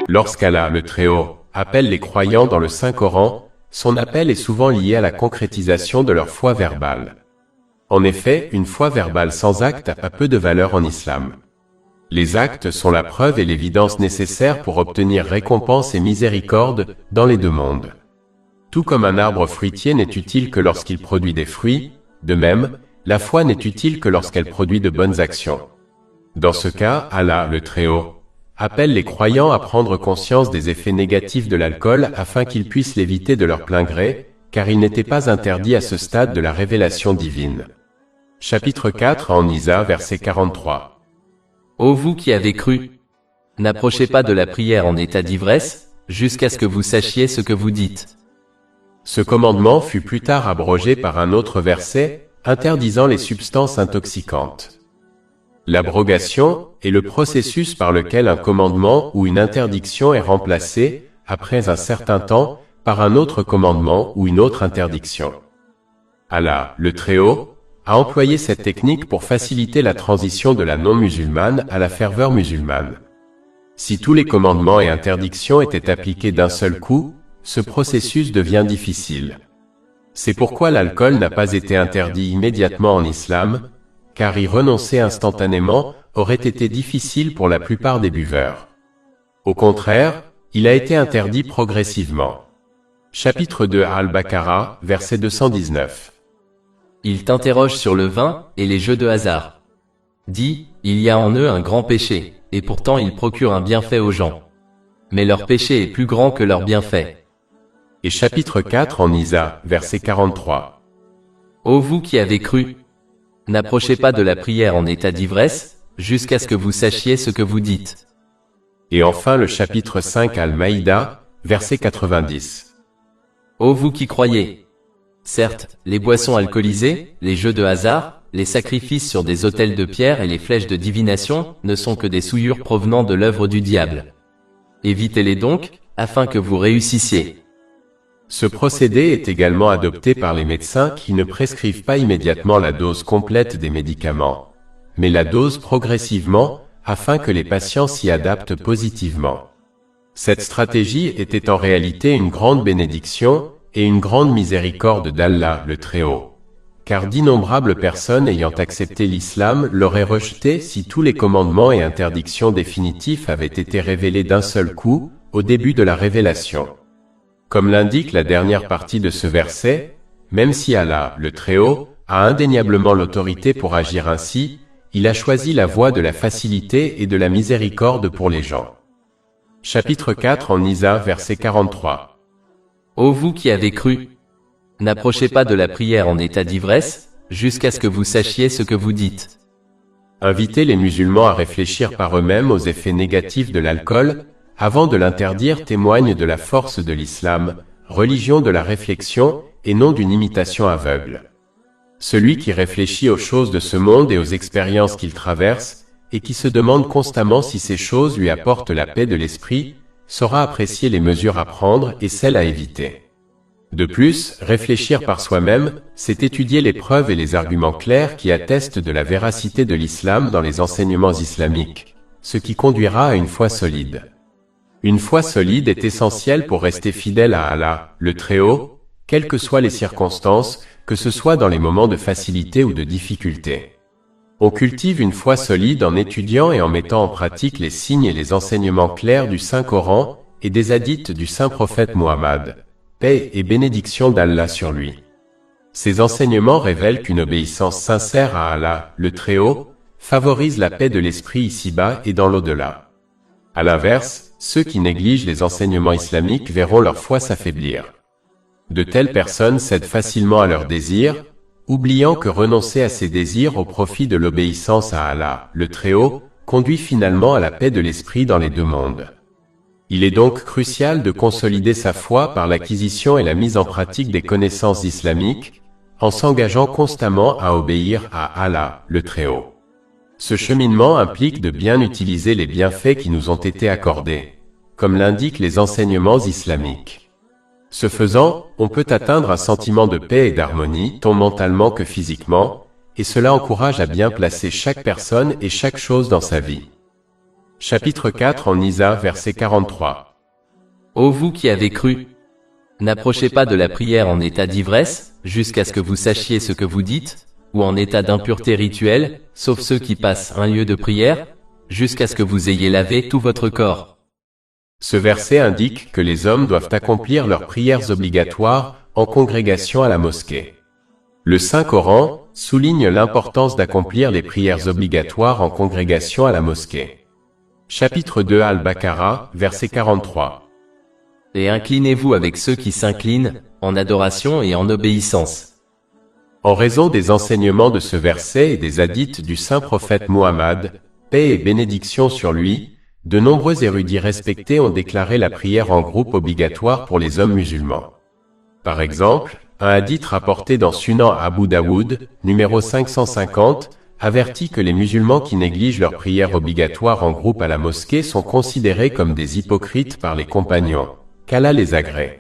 Lorsqu'Allah, le Très-Haut, appelle les croyants dans le Saint-Coran, son appel est souvent lié à la concrétisation de leur foi verbale. En effet, une foi verbale sans acte a peu de valeur en islam. Les actes sont la preuve et l'évidence nécessaires pour obtenir récompense et miséricorde dans les deux mondes. Tout comme un arbre fruitier n'est utile que lorsqu'il produit des fruits, de même, la foi n'est utile que lorsqu'elle produit de bonnes actions. Dans ce cas, Allah, le Très-Haut, appelle les croyants à prendre conscience des effets négatifs de l'alcool afin qu'ils puissent l'éviter de leur plein gré, car il n'était pas interdit à ce stade de la révélation divine. Chapitre 4 en Nisa, verset 43. Ô vous qui avez cru, n'approchez pas de la prière en état d'ivresse, jusqu'à ce que vous sachiez ce que vous dites. Ce commandement fut plus tard abrogé par un autre verset, interdisant les substances intoxicantes. L'abrogation est le processus par lequel un commandement ou une interdiction est remplacé, après un certain temps, par un autre commandement ou une autre interdiction. Allah, le Très-Haut, a employé cette technique pour faciliter la transition de la non-musulmane à la ferveur musulmane. Si tous les commandements et interdictions étaient appliqués d'un seul coup, ce processus devient difficile. C'est pourquoi l'alcool n'a pas été interdit immédiatement en islam, car y renoncer instantanément aurait été difficile pour la plupart des buveurs. Au contraire, il a été interdit progressivement. Chapitre 2 Al-Baqarah, verset 219. Ils t'interrogent sur le vin et les jeux de hasard. Dis, il y a en eux un grand péché, et pourtant ils procurent un bienfait aux gens. Mais leur péché est plus grand que leur bienfait. Et chapitre 4 en Nisa, verset 43. Ô vous qui avez cru, n'approchez pas de la prière en état d'ivresse, jusqu'à ce que vous sachiez ce que vous dites. Et enfin le chapitre 5 Al-Maïda, verset 90. Ô vous qui croyez, certes, les boissons alcoolisées, les jeux de hasard, les sacrifices sur des autels de pierre et les flèches de divination ne sont que des souillures provenant de l'œuvre du diable. Évitez-les donc, afin que vous réussissiez. Ce procédé est également adopté par les médecins qui ne prescrivent pas immédiatement la dose complète des médicaments, mais la dose progressivement, afin que les patients s'y adaptent positivement. Cette stratégie était en réalité une grande bénédiction et une grande miséricorde d'Allah, le Très-Haut, car d'innombrables personnes ayant accepté l'islam l'auraient rejeté si tous les commandements et interdictions définitifs avaient été révélés d'un seul coup, au début de la révélation. Comme l'indique la dernière partie de ce verset, même si Allah, le Très-Haut, a indéniablement l'autorité pour agir ainsi, il a choisi la voie de la facilité et de la miséricorde pour les gens. Chapitre 4 en Nisa, verset 43. Ô vous qui avez cru, n'approchez pas de la prière en état d'ivresse, jusqu'à ce que vous sachiez ce que vous dites. Inviter les musulmans à réfléchir par eux-mêmes aux effets négatifs de l'alcool, avant de l'interdire témoigne de la force de l'islam, religion de la réflexion et non d'une imitation aveugle. Celui qui réfléchit aux choses de ce monde et aux expériences qu'il traverse, et qui se demande constamment si ces choses lui apportent la paix de l'esprit, saura apprécier les mesures à prendre et celles à éviter. De plus, réfléchir par soi-même, c'est étudier les preuves et les arguments clairs qui attestent de la véracité de l'islam dans les enseignements islamiques, ce qui conduira à une foi solide. Une foi solide est essentielle pour rester fidèle à Allah, le Très-Haut, quelles que soient les circonstances, que ce soit dans les moments de facilité ou de difficulté. On cultive une foi solide en étudiant et en mettant en pratique les signes et les enseignements clairs du Saint-Coran et des hadiths du Saint-Prophète Muhammad, paix et bénédiction d'Allah sur lui. Ces enseignements révèlent qu'une obéissance sincère à Allah, le Très-Haut, favorise la paix de l'esprit ici-bas et dans l'au-delà. À l'inverse, ceux qui négligent les enseignements islamiques verront leur foi s'affaiblir. De telles personnes cèdent facilement à leurs désirs, oubliant que renoncer à ces désirs au profit de l'obéissance à Allah, le Très-Haut, conduit finalement à la paix de l'esprit dans les deux mondes. Il est donc crucial de consolider sa foi par l'acquisition et la mise en pratique des connaissances islamiques, en s'engageant constamment à obéir à Allah, le Très-Haut. Ce cheminement implique de bien utiliser les bienfaits qui nous ont été accordés, comme l'indiquent les enseignements islamiques. Ce faisant, on peut atteindre un sentiment de paix et d'harmonie, tant mentalement que physiquement, et cela encourage à bien placer chaque personne et chaque chose dans sa vie. Chapitre 4 en Isa, verset 43. Ô vous qui avez cru! N'approchez pas de la prière en état d'ivresse, jusqu'à ce que vous sachiez ce que vous dites, ou en état d'impureté rituelle, sauf ceux qui passent un lieu de prière, jusqu'à ce que vous ayez lavé tout votre corps. Ce verset indique que les hommes doivent accomplir leurs prières obligatoires en congrégation à la mosquée. Le Saint-Coran souligne l'importance d'accomplir les prières obligatoires en congrégation à la mosquée. Chapitre 2 Al-Baqarah, verset 43. Et inclinez-vous avec ceux qui s'inclinent, en adoration et en obéissance. En raison des enseignements de ce verset et des hadiths du saint prophète Muhammad, paix et bénédiction sur lui, de nombreux érudits respectés ont déclaré la prière en groupe obligatoire pour les hommes musulmans. Par exemple, un hadith rapporté dans Sunan Abu Daoud, numéro 550, avertit que les musulmans qui négligent leur prière obligatoire en groupe à la mosquée sont considérés comme des hypocrites par les compagnons, qu'Allah les agrée.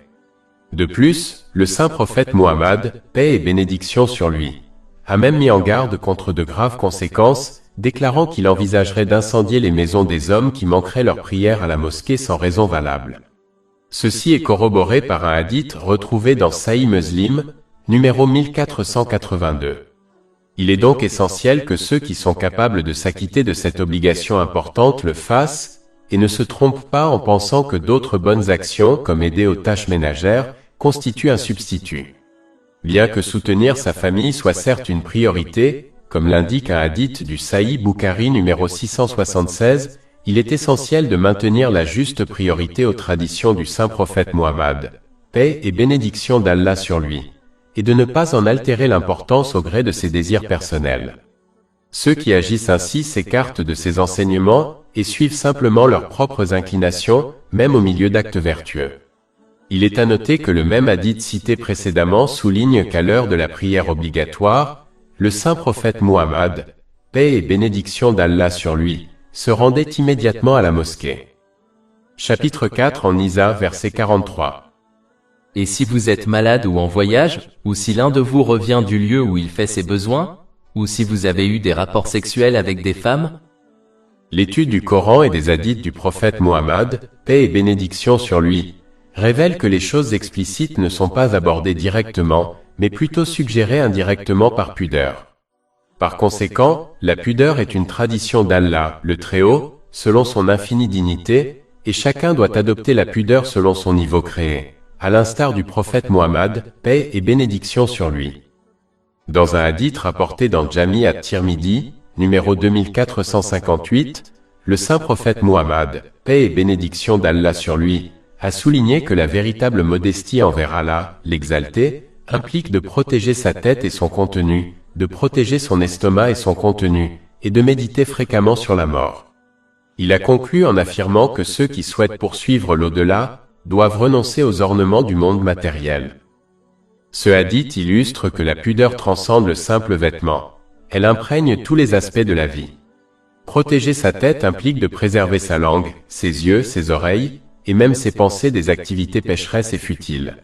De plus, le saint prophète Muhammad, paix et bénédiction sur lui, a même mis en garde contre de graves conséquences, déclarant qu'il envisagerait d'incendier les maisons des hommes qui manqueraient leur prière à la mosquée sans raison valable. Ceci est corroboré par un hadith retrouvé dans Sahih Muslim, numéro 1482. Il est donc essentiel que ceux qui sont capables de s'acquitter de cette obligation importante le fassent, et ne se trompent pas en pensant que d'autres bonnes actions, comme aider aux tâches ménagères, constituent un substitut. Bien que soutenir sa famille soit certes une priorité, comme l'indique un hadith du Sahih Bukhari numéro 676, il est essentiel de maintenir la juste priorité aux traditions du saint prophète Muhammad, paix et bénédiction d'Allah sur lui, et de ne pas en altérer l'importance au gré de ses désirs personnels. Ceux qui agissent ainsi s'écartent de ces enseignements et suivent simplement leurs propres inclinations, même au milieu d'actes vertueux. Il est à noter que le même hadith cité précédemment souligne qu'à l'heure de la prière obligatoire, le saint prophète Muhammad, paix et bénédiction d'Allah sur lui, se rendait immédiatement à la mosquée. Chapitre 4 en Isa, verset 43. Et si vous êtes malade ou en voyage, ou si l'un de vous revient du lieu où il fait ses besoins, ou si vous avez eu des rapports sexuels avec des femmes? L'étude du Coran et des hadiths du prophète Muhammad, paix et bénédiction sur lui, révèle que les choses explicites ne sont pas abordées directement, mais plutôt suggérées indirectement par pudeur. Par conséquent, la pudeur est une tradition d'Allah, le Très-Haut, selon son infinie dignité, et chacun doit adopter la pudeur selon son niveau créé, à l'instar du prophète Muhammad, paix et bénédiction sur lui. Dans un hadith rapporté dans Jami at-Tirmidhi, numéro 2458, le saint prophète Muhammad, paix et bénédiction d'Allah sur lui, a souligné que la véritable modestie envers Allah, l'exalté, implique de protéger sa tête et son contenu, de protéger son estomac et son contenu, et de méditer fréquemment sur la mort. Il a conclu en affirmant que ceux qui souhaitent poursuivre l'au-delà, doivent renoncer aux ornements du monde matériel. Ce hadith illustre que la pudeur transcende le simple vêtement. Elle imprègne tous les aspects de la vie. Protéger sa tête implique de préserver sa langue, ses yeux, ses oreilles, et même ses pensées des activités pécheresses et futiles.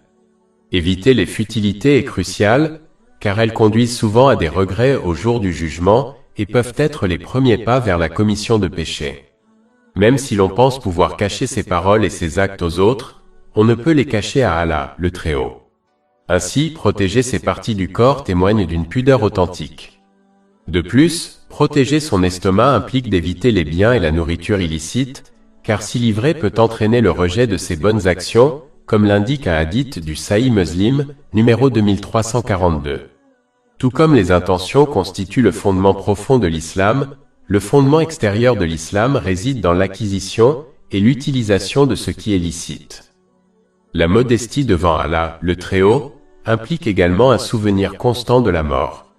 Éviter les futilités est crucial, car elles conduisent souvent à des regrets au jour du jugement, et peuvent être les premiers pas vers la commission de péchés. Même si l'on pense pouvoir cacher ses paroles et ses actes aux autres, on ne peut les cacher à Allah, le Très-Haut. Ainsi, protéger ses parties du corps témoigne d'une pudeur authentique. De plus, protéger son estomac implique d'éviter les biens et la nourriture illicites, car s'y livrer peut entraîner le rejet de ses bonnes actions, comme l'indique un hadith du Sahih Muslim, numéro 2342. Tout comme les intentions constituent le fondement profond de l'islam, le fondement extérieur de l'islam réside dans l'acquisition et l'utilisation de ce qui est licite. La modestie devant Allah, le Très-Haut, implique également un souvenir constant de la mort.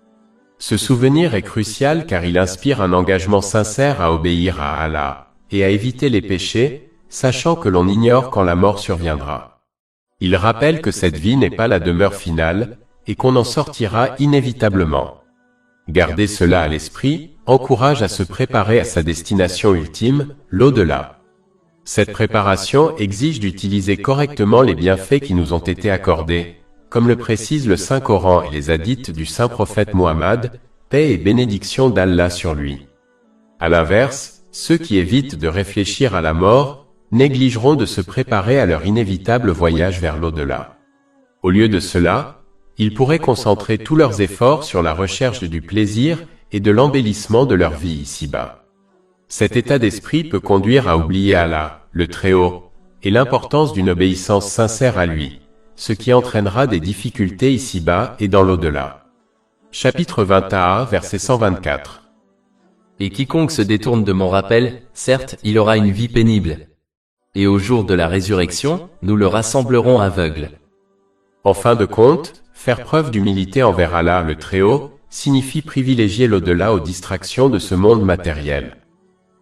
Ce souvenir est crucial car il inspire un engagement sincère à obéir à Allah, et à éviter les péchés, sachant que l'on ignore quand la mort surviendra. Il rappelle que cette vie n'est pas la demeure finale, et qu'on en sortira inévitablement. Garder cela à l'esprit encourage à se préparer à sa destination ultime, l'au-delà. Cette préparation exige d'utiliser correctement les bienfaits qui nous ont été accordés, comme le précise le Saint-Coran et les hadiths du saint prophète Muhammad, paix et bénédiction d'Allah sur lui. À l'inverse, Ceux qui évitent de réfléchir à la mort, négligeront de se préparer à leur inévitable voyage vers l'au-delà. Au lieu de cela, ils pourraient concentrer tous leurs efforts sur la recherche du plaisir et de l'embellissement de leur vie ici-bas. Cet état d'esprit peut conduire à oublier Allah, le Très-Haut, et l'importance d'une obéissance sincère à lui, ce qui entraînera des difficultés ici-bas et dans l'au-delà. Chapitre 21, verset 124. Et quiconque se détourne de mon rappel, certes, il aura une vie pénible. Et au jour de la résurrection, nous le rassemblerons aveugle. En fin de compte, faire preuve d'humilité envers Allah, le Très-Haut, signifie privilégier l'au-delà aux distractions de ce monde matériel.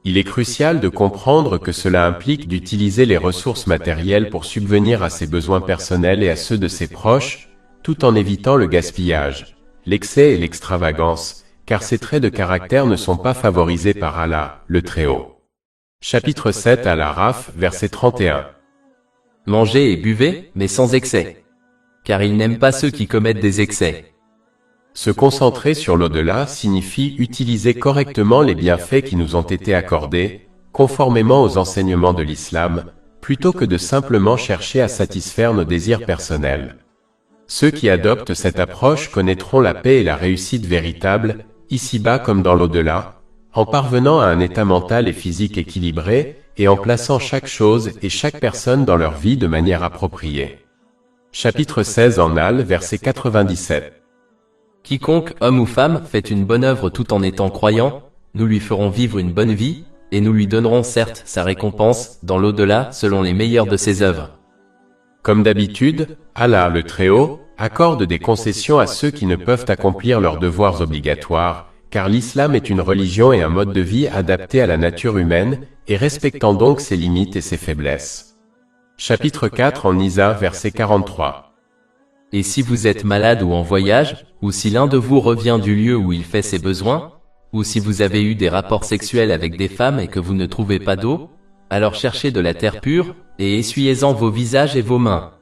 Il est crucial de comprendre que cela implique d'utiliser les ressources matérielles pour subvenir à ses besoins personnels et à ceux de ses proches, tout en évitant le gaspillage, l'excès et l'extravagance, car ces traits de caractère ne sont pas favorisés par Allah, le Très-Haut. Chapitre 7 Al-Araf, verset 31. Mangez et buvez, mais sans excès. Car il n'aime pas ceux qui commettent des excès. Se concentrer sur l'au-delà signifie utiliser correctement les bienfaits qui nous ont été accordés, conformément aux enseignements de l'islam, plutôt que de simplement chercher à satisfaire nos désirs personnels. Ceux qui adoptent cette approche connaîtront la paix et la réussite véritable, ici-bas comme dans l'au-delà, en parvenant à un état mental et physique équilibré, et en plaçant chaque chose et chaque personne dans leur vie de manière appropriée. Chapitre 16 en Al, verset 97. Quiconque, homme ou femme, fait une bonne œuvre tout en étant croyant, nous lui ferons vivre une bonne vie, et nous lui donnerons certes sa récompense, dans l'au-delà, selon les meilleures de ses œuvres. Comme d'habitude, Allah, le Très-Haut, accorde des concessions à ceux qui ne peuvent accomplir leurs devoirs obligatoires, car l'islam est une religion et un mode de vie adapté à la nature humaine, et respectant donc ses limites et ses faiblesses. Chapitre 4 en Nisa, verset 43. Et si vous êtes malade ou en voyage, ou si l'un de vous revient du lieu où il fait ses besoins, ou si vous avez eu des rapports sexuels avec des femmes et que vous ne trouvez pas d'eau, alors cherchez de la terre pure, et essuyez-en vos visages et vos mains.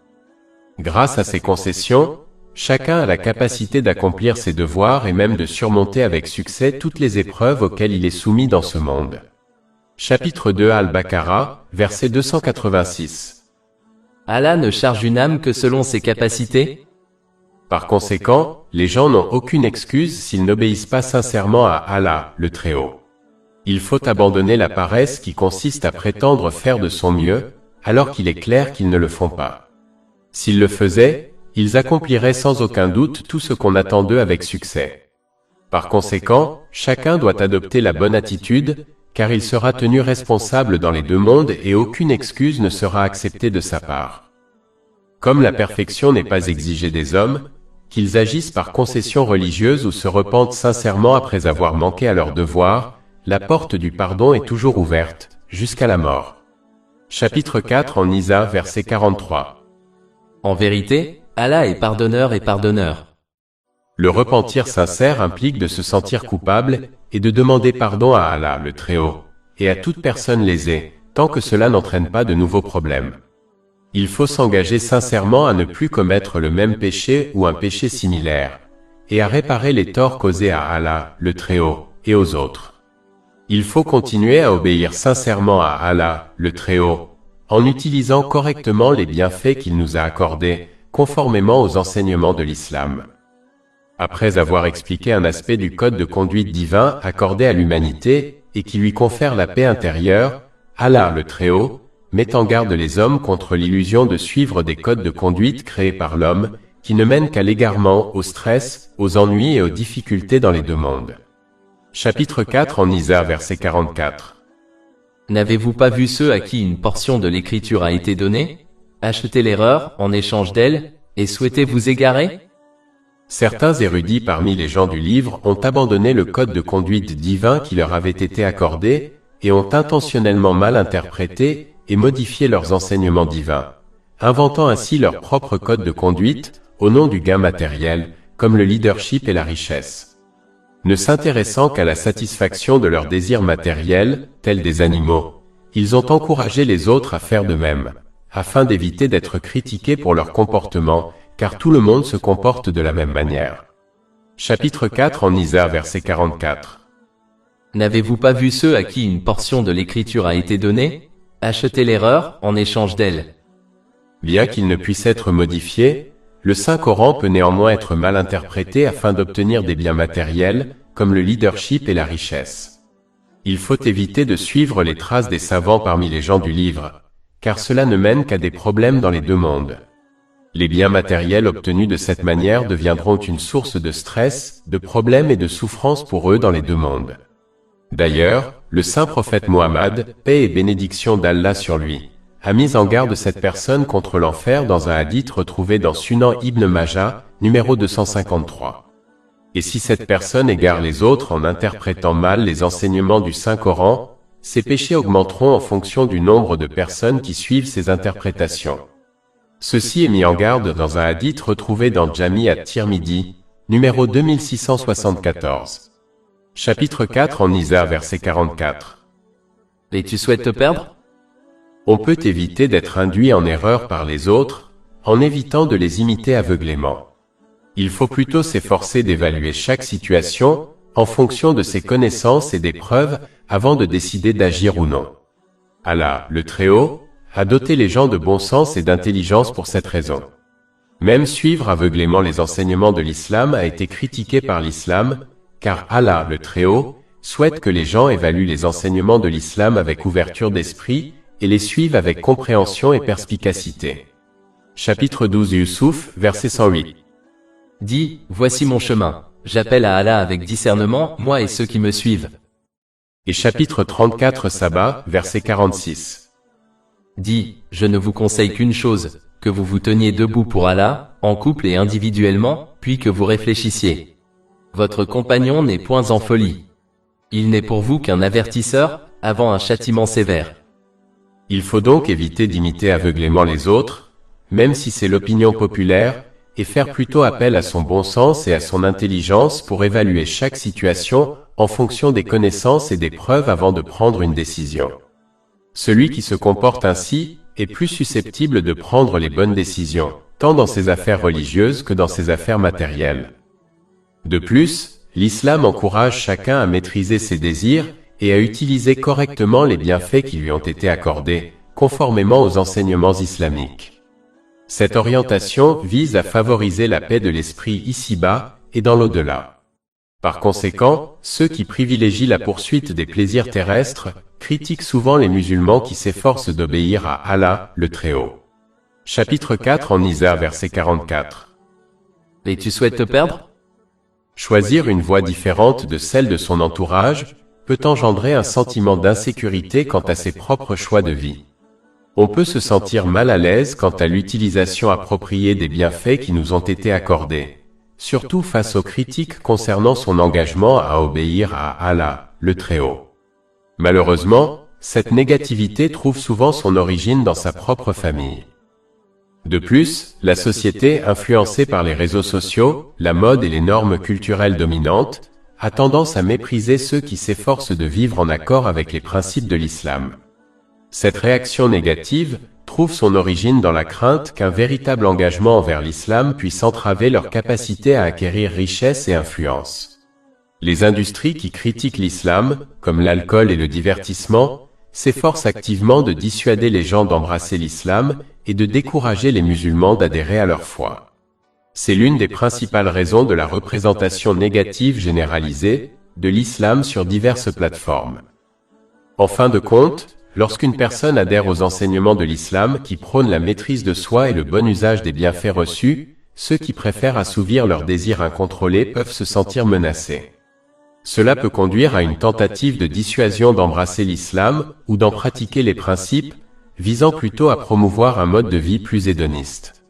Grâce à ces concessions, chacun a la capacité d'accomplir ses devoirs et même de surmonter avec succès toutes les épreuves auxquelles il est soumis dans ce monde. Chapitre 2 Al-Baqarah, verset 286. Allah ne charge une âme que selon ses capacités. Par conséquent, les gens n'ont aucune excuse s'ils n'obéissent pas sincèrement à Allah, le Très-Haut. Il faut abandonner la paresse qui consiste à prétendre faire de son mieux, alors qu'il est clair qu'ils ne le font pas. S'ils le faisaient, ils accompliraient sans aucun doute tout ce qu'on attend d'eux avec succès. Par conséquent, chacun doit adopter la bonne attitude, car il sera tenu responsable dans les deux mondes et aucune excuse ne sera acceptée de sa part. Comme la perfection n'est pas exigée des hommes, qu'ils agissent par concession religieuse ou se repentent sincèrement après avoir manqué à leurs devoirs, la porte du pardon est toujours ouverte, jusqu'à la mort. Chapitre 4 en Nisa, verset 43. En vérité, Allah est pardonneur et pardonneur. Le repentir sincère implique de se sentir coupable et de demander pardon à Allah, le Très-Haut, et à toute personne lésée, tant que cela n'entraîne pas de nouveaux problèmes. Il faut s'engager sincèrement à ne plus commettre le même péché ou un péché similaire, et à réparer les torts causés à Allah, le Très-Haut, et aux autres. Il faut continuer à obéir sincèrement à Allah, le Très-Haut, en utilisant correctement les bienfaits qu'il nous a accordés, conformément aux enseignements de l'islam. Après avoir expliqué un aspect du code de conduite divin accordé à l'humanité, et qui lui confère la paix intérieure, Allah, le Très-Haut, met en garde les hommes contre l'illusion de suivre des codes de conduite créés par l'homme, qui ne mènent qu'à l'égarement, au stress, aux ennuis et aux difficultés dans les deux mondes. Chapitre 4 en Nisa, verset 44. N'avez-vous pas vu ceux à qui une portion de l'écriture a été donnée? Achetez l'erreur en échange d'elle, et souhaitez vous égarer? Certains érudits parmi les gens du livre ont abandonné le code de conduite divin qui leur avait été accordé, et ont intentionnellement mal interprété et modifié leurs enseignements divins, inventant ainsi leur propre code de conduite, au nom du gain matériel, comme le leadership et la richesse. Ne s'intéressant qu'à la satisfaction de leurs désirs matériels, tels des animaux, ils ont encouragé les autres à faire de même, afin d'éviter d'être critiqués pour leur comportement, car tout le monde se comporte de la même manière. Chapitre 4 en Nisa, verset 44. N'avez-vous pas vu ceux à qui une portion de l'écriture a été donnée? Achetez l'erreur en échange d'elle. Bien qu'il ne puisse être modifié, le Saint-Coran peut néanmoins être mal interprété afin d'obtenir des biens matériels, comme le leadership et la richesse. Il faut éviter de suivre les traces des savants parmi les gens du livre, car cela ne mène qu'à des problèmes dans les deux mondes. Les biens matériels obtenus de cette manière deviendront une source de stress, de problèmes et de souffrance pour eux dans les deux mondes. D'ailleurs, le saint prophète Mohammed, paix et bénédiction d'Allah sur lui, a mis en garde cette personne contre l'enfer dans un hadith retrouvé dans Sunan Ibn Majah, numéro 253. Et si cette personne égare les autres en interprétant mal les enseignements du Saint-Coran, ses péchés augmenteront en fonction du nombre de personnes qui suivent ces interprétations. Ceci est mis en garde dans un hadith retrouvé dans Jami at-Tirmidhi, numéro 2674. Chapitre 4 en Nisa, verset 44. Et tu souhaites te perdre? On peut éviter d'être induit en erreur par les autres, en évitant de les imiter aveuglément. Il faut plutôt s'efforcer d'évaluer chaque situation, en fonction de ses connaissances et des preuves, avant de décider d'agir ou non. Allah, le Très-Haut, a doté les gens de bon sens et d'intelligence pour cette raison. Même suivre aveuglément les enseignements de l'islam a été critiqué par l'islam, car Allah, le Très-Haut, souhaite que les gens évaluent les enseignements de l'islam avec ouverture d'esprit, et les suivent avec compréhension et perspicacité. Chapitre 12 Yusuf, verset 108. Dis, voici mon chemin. J'appelle à Allah avec discernement, moi et ceux qui me suivent. Et chapitre 34 Saba, verset 46. Dis, je ne vous conseille qu'une chose, que vous vous teniez debout pour Allah, en couple et individuellement, puis que vous réfléchissiez. Votre compagnon n'est point en folie. Il n'est pour vous qu'un avertisseur, avant un châtiment sévère. Il faut donc éviter d'imiter aveuglément les autres, même si c'est l'opinion populaire, et faire plutôt appel à son bon sens et à son intelligence pour évaluer chaque situation en fonction des connaissances et des preuves avant de prendre une décision. Celui qui se comporte ainsi est plus susceptible de prendre les bonnes décisions, tant dans ses affaires religieuses que dans ses affaires matérielles. De plus, l'islam encourage chacun à maîtriser ses désirs et à utiliser correctement les bienfaits qui lui ont été accordés, conformément aux enseignements islamiques. Cette orientation vise à favoriser la paix de l'esprit ici-bas et dans l'au-delà. Par conséquent, ceux qui privilégient la poursuite des plaisirs terrestres critiquent souvent les musulmans qui s'efforcent d'obéir à Allah, le Très-Haut. Chapitre 4 en Nisa, verset 44. Et tu souhaites te perdre? Choisir une voie différente de celle de son entourage peut engendrer un sentiment d'insécurité quant à ses propres choix de vie. On peut se sentir mal à l'aise quant à l'utilisation appropriée des bienfaits qui nous ont été accordés, surtout face aux critiques concernant son engagement à obéir à Allah, le Très-Haut. Malheureusement, cette négativité trouve souvent son origine dans sa propre famille. De plus, la société, influencée par les réseaux sociaux, la mode et les normes culturelles dominantes, a tendance à mépriser ceux qui s'efforcent de vivre en accord avec les principes de l'islam. Cette réaction négative trouve son origine dans la crainte qu'un véritable engagement envers l'islam puisse entraver leur capacité à acquérir richesse et influence. Les industries qui critiquent l'islam, comme l'alcool et le divertissement, s'efforcent activement de dissuader les gens d'embrasser l'islam et de décourager les musulmans d'adhérer à leur foi. C'est l'une des principales raisons de la représentation négative généralisée de l'islam sur diverses plateformes. En fin de compte, lorsqu'une personne adhère aux enseignements de l'islam qui prônent la maîtrise de soi et le bon usage des bienfaits reçus, ceux qui préfèrent assouvir leurs désirs incontrôlés peuvent se sentir menacés. Cela peut conduire à une tentative de dissuasion d'embrasser l'islam ou d'en pratiquer les principes, visant plutôt à promouvoir un mode de vie plus hédoniste.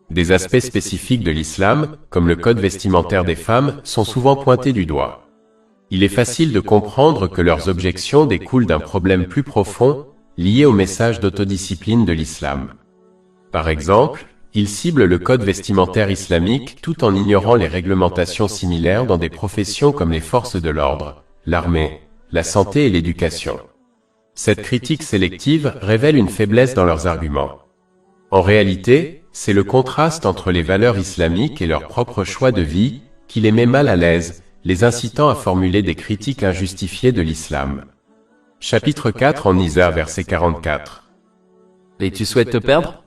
Des aspects spécifiques de l'islam, comme le code vestimentaire des femmes, sont souvent pointés du doigt. Il est facile de comprendre que leurs objections découlent d'un problème plus profond, lié au message d'autodiscipline de l'islam. Par exemple, ils ciblent le code vestimentaire islamique tout en ignorant les réglementations similaires dans des professions comme les forces de l'ordre, l'armée, la santé et l'éducation. Cette critique sélective révèle une faiblesse dans leurs arguments. En réalité, c'est le contraste entre les valeurs islamiques et leur propre choix de vie qui les met mal à l'aise, les incitant à formuler des critiques injustifiées de l'islam. Chapitre 4 en Nisa verset 44. Et tu souhaites te perdre?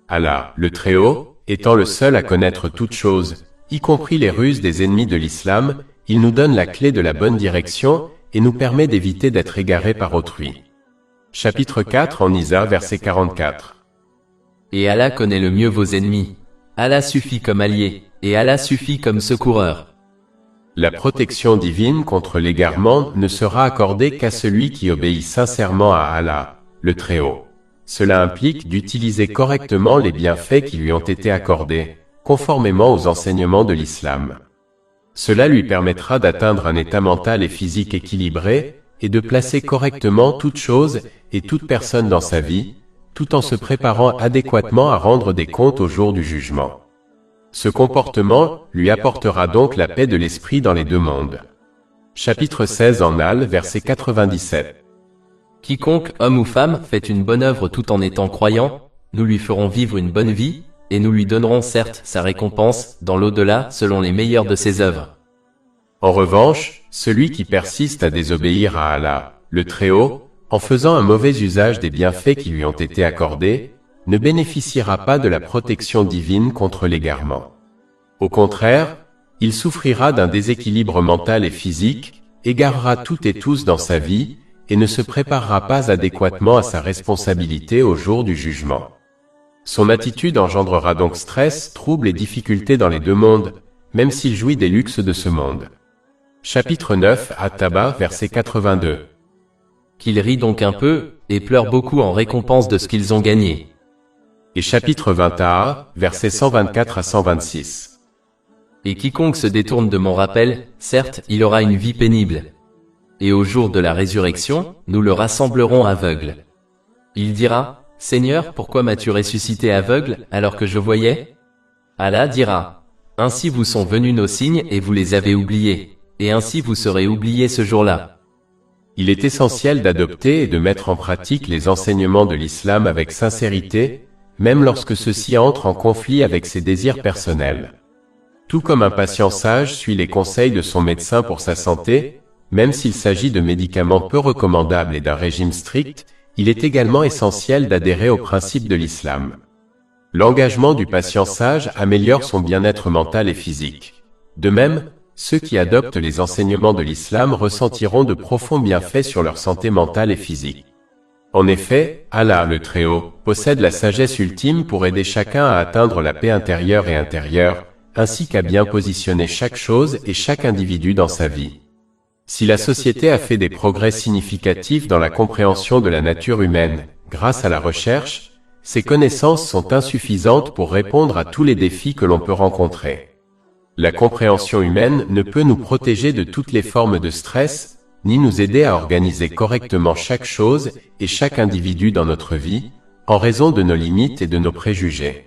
Allah, le Très-Haut, étant le seul à connaître toutes choses, y compris les ruses des ennemis de l'islam, il nous donne la clé de la bonne direction et nous permet d'éviter d'être égarés par autrui. Chapitre 4 en Nisa verset 44. Et Allah connaît le mieux vos ennemis. Allah suffit comme allié, et Allah suffit comme secoureur. La protection divine contre l'égarement ne sera accordée qu'à celui qui obéit sincèrement à Allah, le Très-Haut. Cela implique d'utiliser correctement les bienfaits qui lui ont été accordés, conformément aux enseignements de l'islam. Cela lui permettra d'atteindre un état mental et physique équilibré, et de placer correctement toute chose et toute personne dans sa vie, tout en se préparant adéquatement à rendre des comptes au jour du jugement. Ce comportement lui apportera donc la paix de l'esprit dans les deux mondes. Chapitre 16 en Al, verset 97. Quiconque, homme ou femme, fait une bonne œuvre tout en étant croyant, nous lui ferons vivre une bonne vie, et nous lui donnerons certes sa récompense, dans l'au-delà, selon les meilleures de ses œuvres. En revanche, celui qui persiste à désobéir à Allah, le Très-Haut, en faisant un mauvais usage des bienfaits qui lui ont été accordés, ne bénéficiera pas de la protection divine contre l'égarement. Au contraire, il souffrira d'un déséquilibre mental et physique, égarera toutes et tous dans sa vie, et ne se préparera pas adéquatement à sa responsabilité au jour du jugement. Son attitude engendrera donc stress, troubles et difficultés dans les deux mondes, même s'il jouit des luxes de ce monde. Chapitre 9 At-Taba, verset 82. Qu'ils rient donc un peu, et pleurent beaucoup en récompense de ce qu'ils ont gagné. Et chapitre 20 A, versets 124 à 126. Et quiconque se détourne de mon rappel, certes, il aura une vie pénible. Et au jour de la résurrection, nous le rassemblerons aveugle. Il dira, Seigneur, pourquoi m'as-tu ressuscité aveugle, alors que je voyais? Allah dira, ainsi vous sont venus nos signes et vous les avez oubliés, et ainsi vous serez oubliés ce jour-là. Il est essentiel d'adopter et de mettre en pratique les enseignements de l'islam avec sincérité, même lorsque ceux-ci entrent en conflit avec ses désirs personnels. Tout comme un patient sage suit les conseils de son médecin pour sa santé, même s'il s'agit de médicaments peu recommandables et d'un régime strict, il est également essentiel d'adhérer aux principes de l'islam. L'engagement du patient sage améliore son bien-être mental et physique. De même, ceux qui adoptent les enseignements de l'islam ressentiront de profonds bienfaits sur leur santé mentale et physique. En effet, Allah, le Très-Haut, possède la sagesse ultime pour aider chacun à atteindre la paix intérieure et intérieure, ainsi qu'à bien positionner chaque chose et chaque individu dans sa vie. Si la société a fait des progrès significatifs dans la compréhension de la nature humaine, grâce à la recherche, ces connaissances sont insuffisantes pour répondre à tous les défis que l'on peut rencontrer. La compréhension humaine ne peut nous protéger de toutes les formes de stress, ni nous aider à organiser correctement chaque chose et chaque individu dans notre vie, en raison de nos limites et de nos préjugés.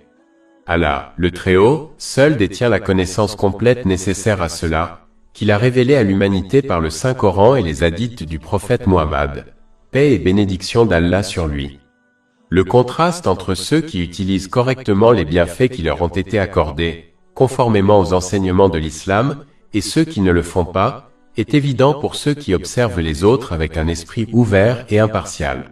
Allah, le Très-Haut, seul détient la connaissance complète nécessaire à cela, qu'il a révélé à l'humanité par le Saint-Coran et les hadiths du prophète Muhammad. Paix et bénédiction d'Allah sur lui. Le contraste entre ceux qui utilisent correctement les bienfaits qui leur ont été accordés, conformément aux enseignements de l'islam, et ceux qui ne le font pas, est évident pour ceux qui observent les autres avec un esprit ouvert et impartial.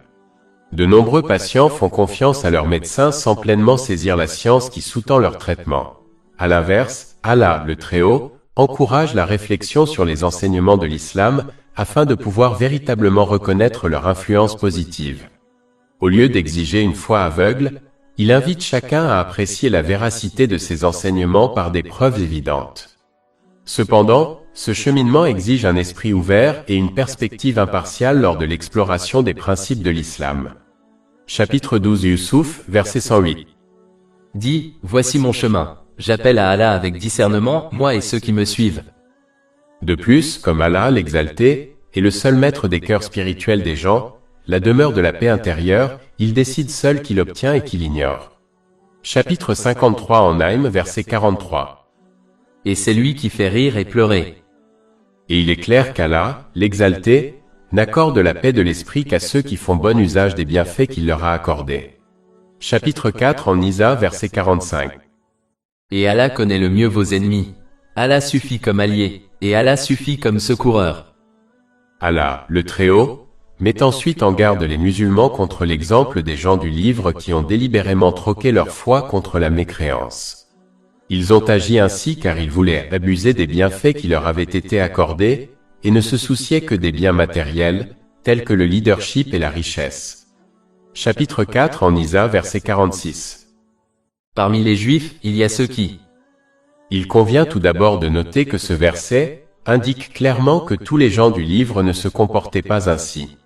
De nombreux patients font confiance à leurs médecins sans pleinement saisir la science qui sous-tend leur traitement. À l'inverse, Allah, le Très-Haut, encourage la réflexion sur les enseignements de l'islam afin de pouvoir véritablement reconnaître leur influence positive. Au lieu d'exiger une foi aveugle, il invite chacun à apprécier la véracité de ces enseignements par des preuves évidentes. Cependant, ce cheminement exige un esprit ouvert et une perspective impartiale lors de l'exploration des principes de l'islam. Chapitre 12 Yusuf, verset 108. Dis, voici mon chemin, j'appelle à Allah avec discernement, moi et ceux qui me suivent. De plus, comme Allah, l'exalté, est le seul maître des cœurs spirituels des gens, la demeure de la paix intérieure, il décide seul qui l'obtient et qui l'ignore. Chapitre 53 en Naïm, verset 43. Et c'est lui qui fait rire et pleurer. Et il est clair qu'Allah, l'exalté, n'accorde la paix de l'esprit qu'à ceux qui font bon usage des bienfaits qu'il leur a accordés. Chapitre 4 en Nisa, verset 45. Et Allah connaît le mieux vos ennemis. Allah suffit comme allié, et Allah suffit comme secoureur. Allah, le Très-Haut, met ensuite en garde les musulmans contre l'exemple des gens du livre qui ont délibérément troqué leur foi contre la mécréance. Ils ont agi ainsi car ils voulaient abuser des bienfaits qui leur avaient été accordés, et ne se souciaient que des biens matériels, tels que le leadership et la richesse. Chapitre 4 en Isa verset 46. Parmi les Juifs, il y a ceux qui. Il convient tout d'abord de noter que ce verset indique clairement que tous les gens du livre ne se comportaient pas ainsi.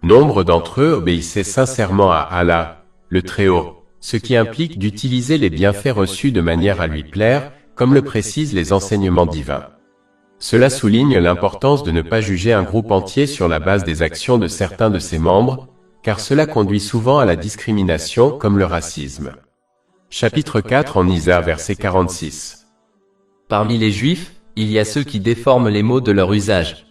Nombre d'entre eux obéissaient sincèrement à Allah, le Très-Haut, ce qui implique d'utiliser les bienfaits reçus de manière à lui plaire, comme le précisent les enseignements divins. Cela souligne l'importance de ne pas juger un groupe entier sur la base des actions de certains de ses membres, car cela conduit souvent à la discrimination comme le racisme. Chapitre 4 en Isa verset 46. Parmi les Juifs, il y a ceux qui déforment les mots de leur usage.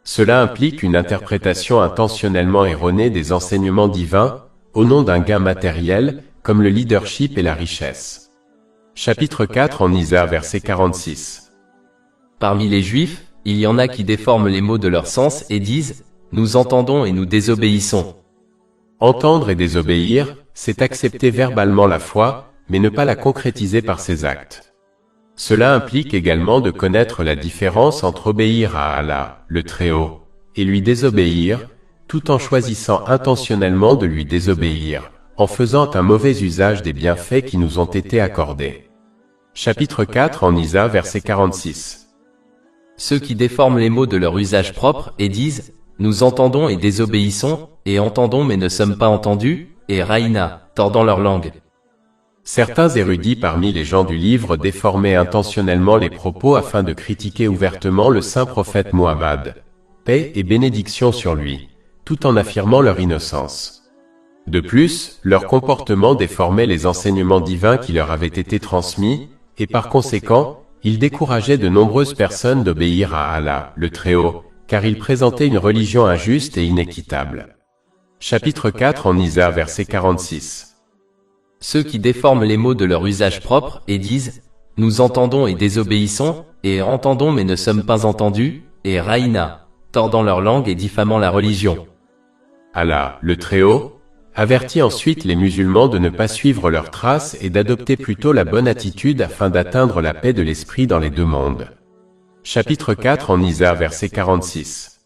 Cela implique une interprétation intentionnellement erronée des enseignements divins, au nom d'un gain matériel, comme le leadership et la richesse. Chapitre 4 en Isa verset 46. Parmi les Juifs, il y en a qui déforment les mots de leur sens et disent « Nous entendons et nous désobéissons ». Entendre et désobéir, c'est accepter verbalement la foi, mais ne pas la concrétiser par ses actes. Cela implique également de connaître la différence entre obéir à Allah, le Très-Haut, et lui désobéir, tout en choisissant intentionnellement de lui désobéir, en faisant un mauvais usage des bienfaits qui nous ont été accordés. Chapitre 4 en Isa verset 46. Ceux qui déforment les mots de leur usage propre et disent « Nous entendons et désobéissons, et entendons mais ne sommes pas entendus », et Raïna, tordant leur langue. Certains érudits parmi les gens du livre déformaient intentionnellement les propos afin de critiquer ouvertement le saint prophète Muhammad, paix et bénédiction sur lui, tout en affirmant leur innocence. De plus, leur comportement déformait les enseignements divins qui leur avaient été transmis, et par conséquent, ils décourageaient de nombreuses personnes d'obéir à Allah, le Très-Haut, car ils présentaient une religion injuste et inéquitable. Chapitre 4 en Isa verset 46. Ceux qui déforment les mots de leur usage propre et disent « Nous entendons et désobéissons, et entendons mais ne sommes pas entendus », et Raïna, tordant leur langue et diffamant la religion. Allah, le Très-Haut, avertit ensuite les musulmans de ne pas suivre leurs traces et d'adopter plutôt la bonne attitude afin d'atteindre la paix de l'esprit dans les deux mondes. Chapitre 4 en Isa verset 46.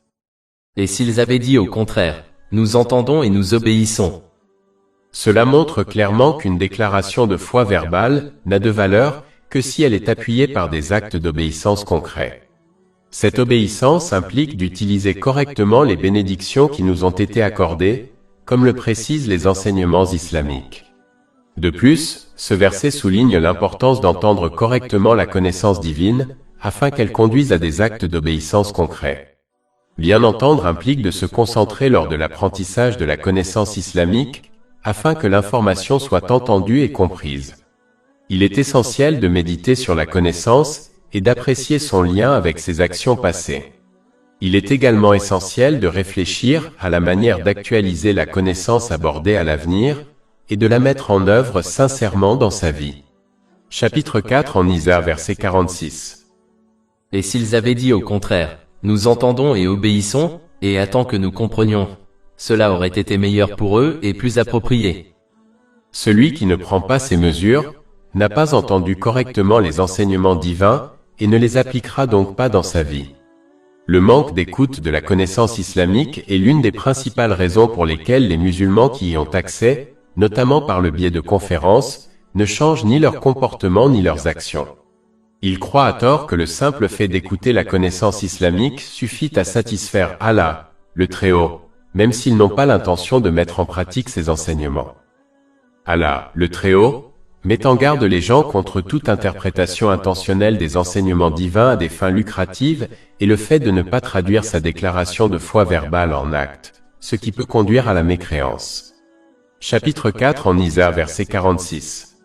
Et s'ils avaient dit au contraire « Nous entendons et nous obéissons », cela montre clairement qu'une déclaration de foi verbale n'a de valeur que si elle est appuyée par des actes d'obéissance concrets. Cette obéissance implique d'utiliser correctement les bénédictions qui nous ont été accordées, comme le précisent les enseignements islamiques. De plus, ce verset souligne l'importance d'entendre correctement la connaissance divine, afin qu'elle conduise à des actes d'obéissance concrets. Bien entendre implique de se concentrer lors de l'apprentissage de la connaissance islamique, afin que l'information soit entendue et comprise. Il est essentiel de méditer sur la connaissance et d'apprécier son lien avec ses actions passées. Il est également essentiel de réfléchir à la manière d'actualiser la connaissance abordée à l'avenir et de la mettre en œuvre sincèrement dans sa vie. Chapitre 4 en Isa verset 46. Et s'ils avaient dit au contraire, nous entendons et obéissons, et attends que nous comprenions, cela aurait été meilleur pour eux et plus approprié. Celui qui ne prend pas ces mesures n'a pas entendu correctement les enseignements divins et ne les appliquera donc pas dans sa vie. Le manque d'écoute de la connaissance islamique est l'une des principales raisons pour lesquelles les musulmans qui y ont accès, notamment par le biais de conférences, ne changent ni leur comportement ni leurs actions. Ils croient à tort que le simple fait d'écouter la connaissance islamique suffit à satisfaire Allah, le Très-Haut, même s'ils n'ont pas l'intention de mettre en pratique ces enseignements. Allah, le Très-Haut, met en garde les gens contre toute interprétation intentionnelle des enseignements divins à des fins lucratives et le fait de ne pas traduire sa déclaration de foi verbale en acte, ce qui peut conduire à la mécréance. Chapitre 4 en Isa verset 46.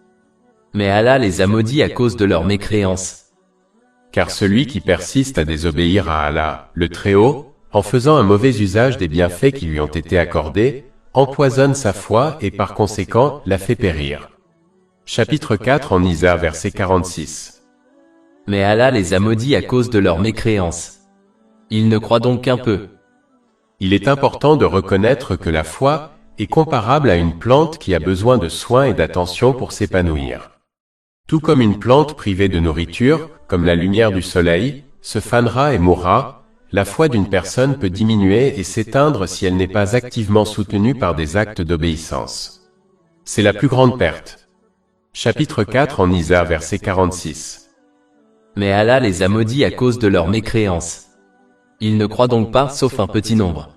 Mais Allah les a maudits à cause de leur mécréance. Car celui qui persiste à désobéir à Allah, le Très-Haut, en faisant un mauvais usage des bienfaits qui lui ont été accordés, empoisonne sa foi et par conséquent la fait périr. Chapitre 4 en Isa verset 46. Mais Allah les a maudits à cause de leur mécréance. Ils ne croient donc qu'un peu. Il est important de reconnaître que la foi est comparable à une plante qui a besoin de soins et d'attention pour s'épanouir. Tout comme une plante privée de nourriture, comme la lumière du soleil, se fanera et mourra, la foi d'une personne peut diminuer et s'éteindre si elle n'est pas activement soutenue par des actes d'obéissance. C'est la plus grande perte. Chapitre 4 en Isa, verset 46. Mais Allah les a maudits à cause de leur mécréance. Ils ne croient donc pas, sauf un petit nombre.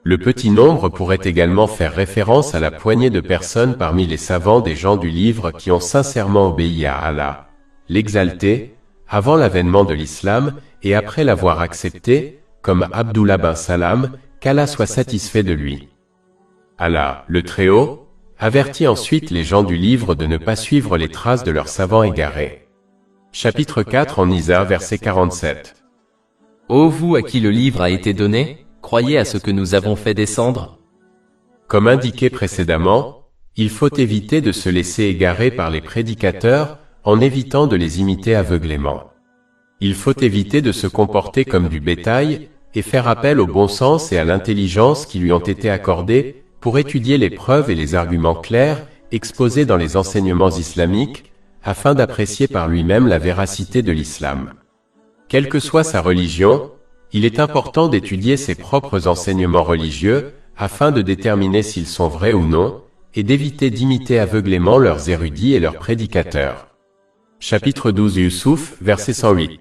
Le petit nombre pourrait également faire référence à la poignée de personnes parmi les savants des gens du livre qui ont sincèrement obéi à Allah, l'exalté, avant l'avènement de l'islam et après l'avoir accepté, comme Abdullah bin Salam, qu'Allah soit satisfait de lui. Allah, le Très-Haut, avertit ensuite les gens du livre de ne pas suivre les traces de leurs savants égarés. Chapitre 4 en Isa, verset 47. Ô vous à qui le livre a été donné, croyez à ce que nous avons fait descendre. Comme indiqué précédemment, il faut éviter de se laisser égarer par les prédicateurs en évitant de les imiter aveuglément. Il faut éviter de se comporter comme du bétail et faire appel au bon sens et à l'intelligence qui lui ont été accordés pour étudier les preuves et les arguments clairs exposés dans les enseignements islamiques afin d'apprécier par lui-même la véracité de l'islam. Quelle que soit sa religion, il est important d'étudier ses propres enseignements religieux afin de déterminer s'ils sont vrais ou non, et d'éviter d'imiter aveuglément leurs érudits et leurs prédicateurs. Chapitre 12 Yusuf, verset 108.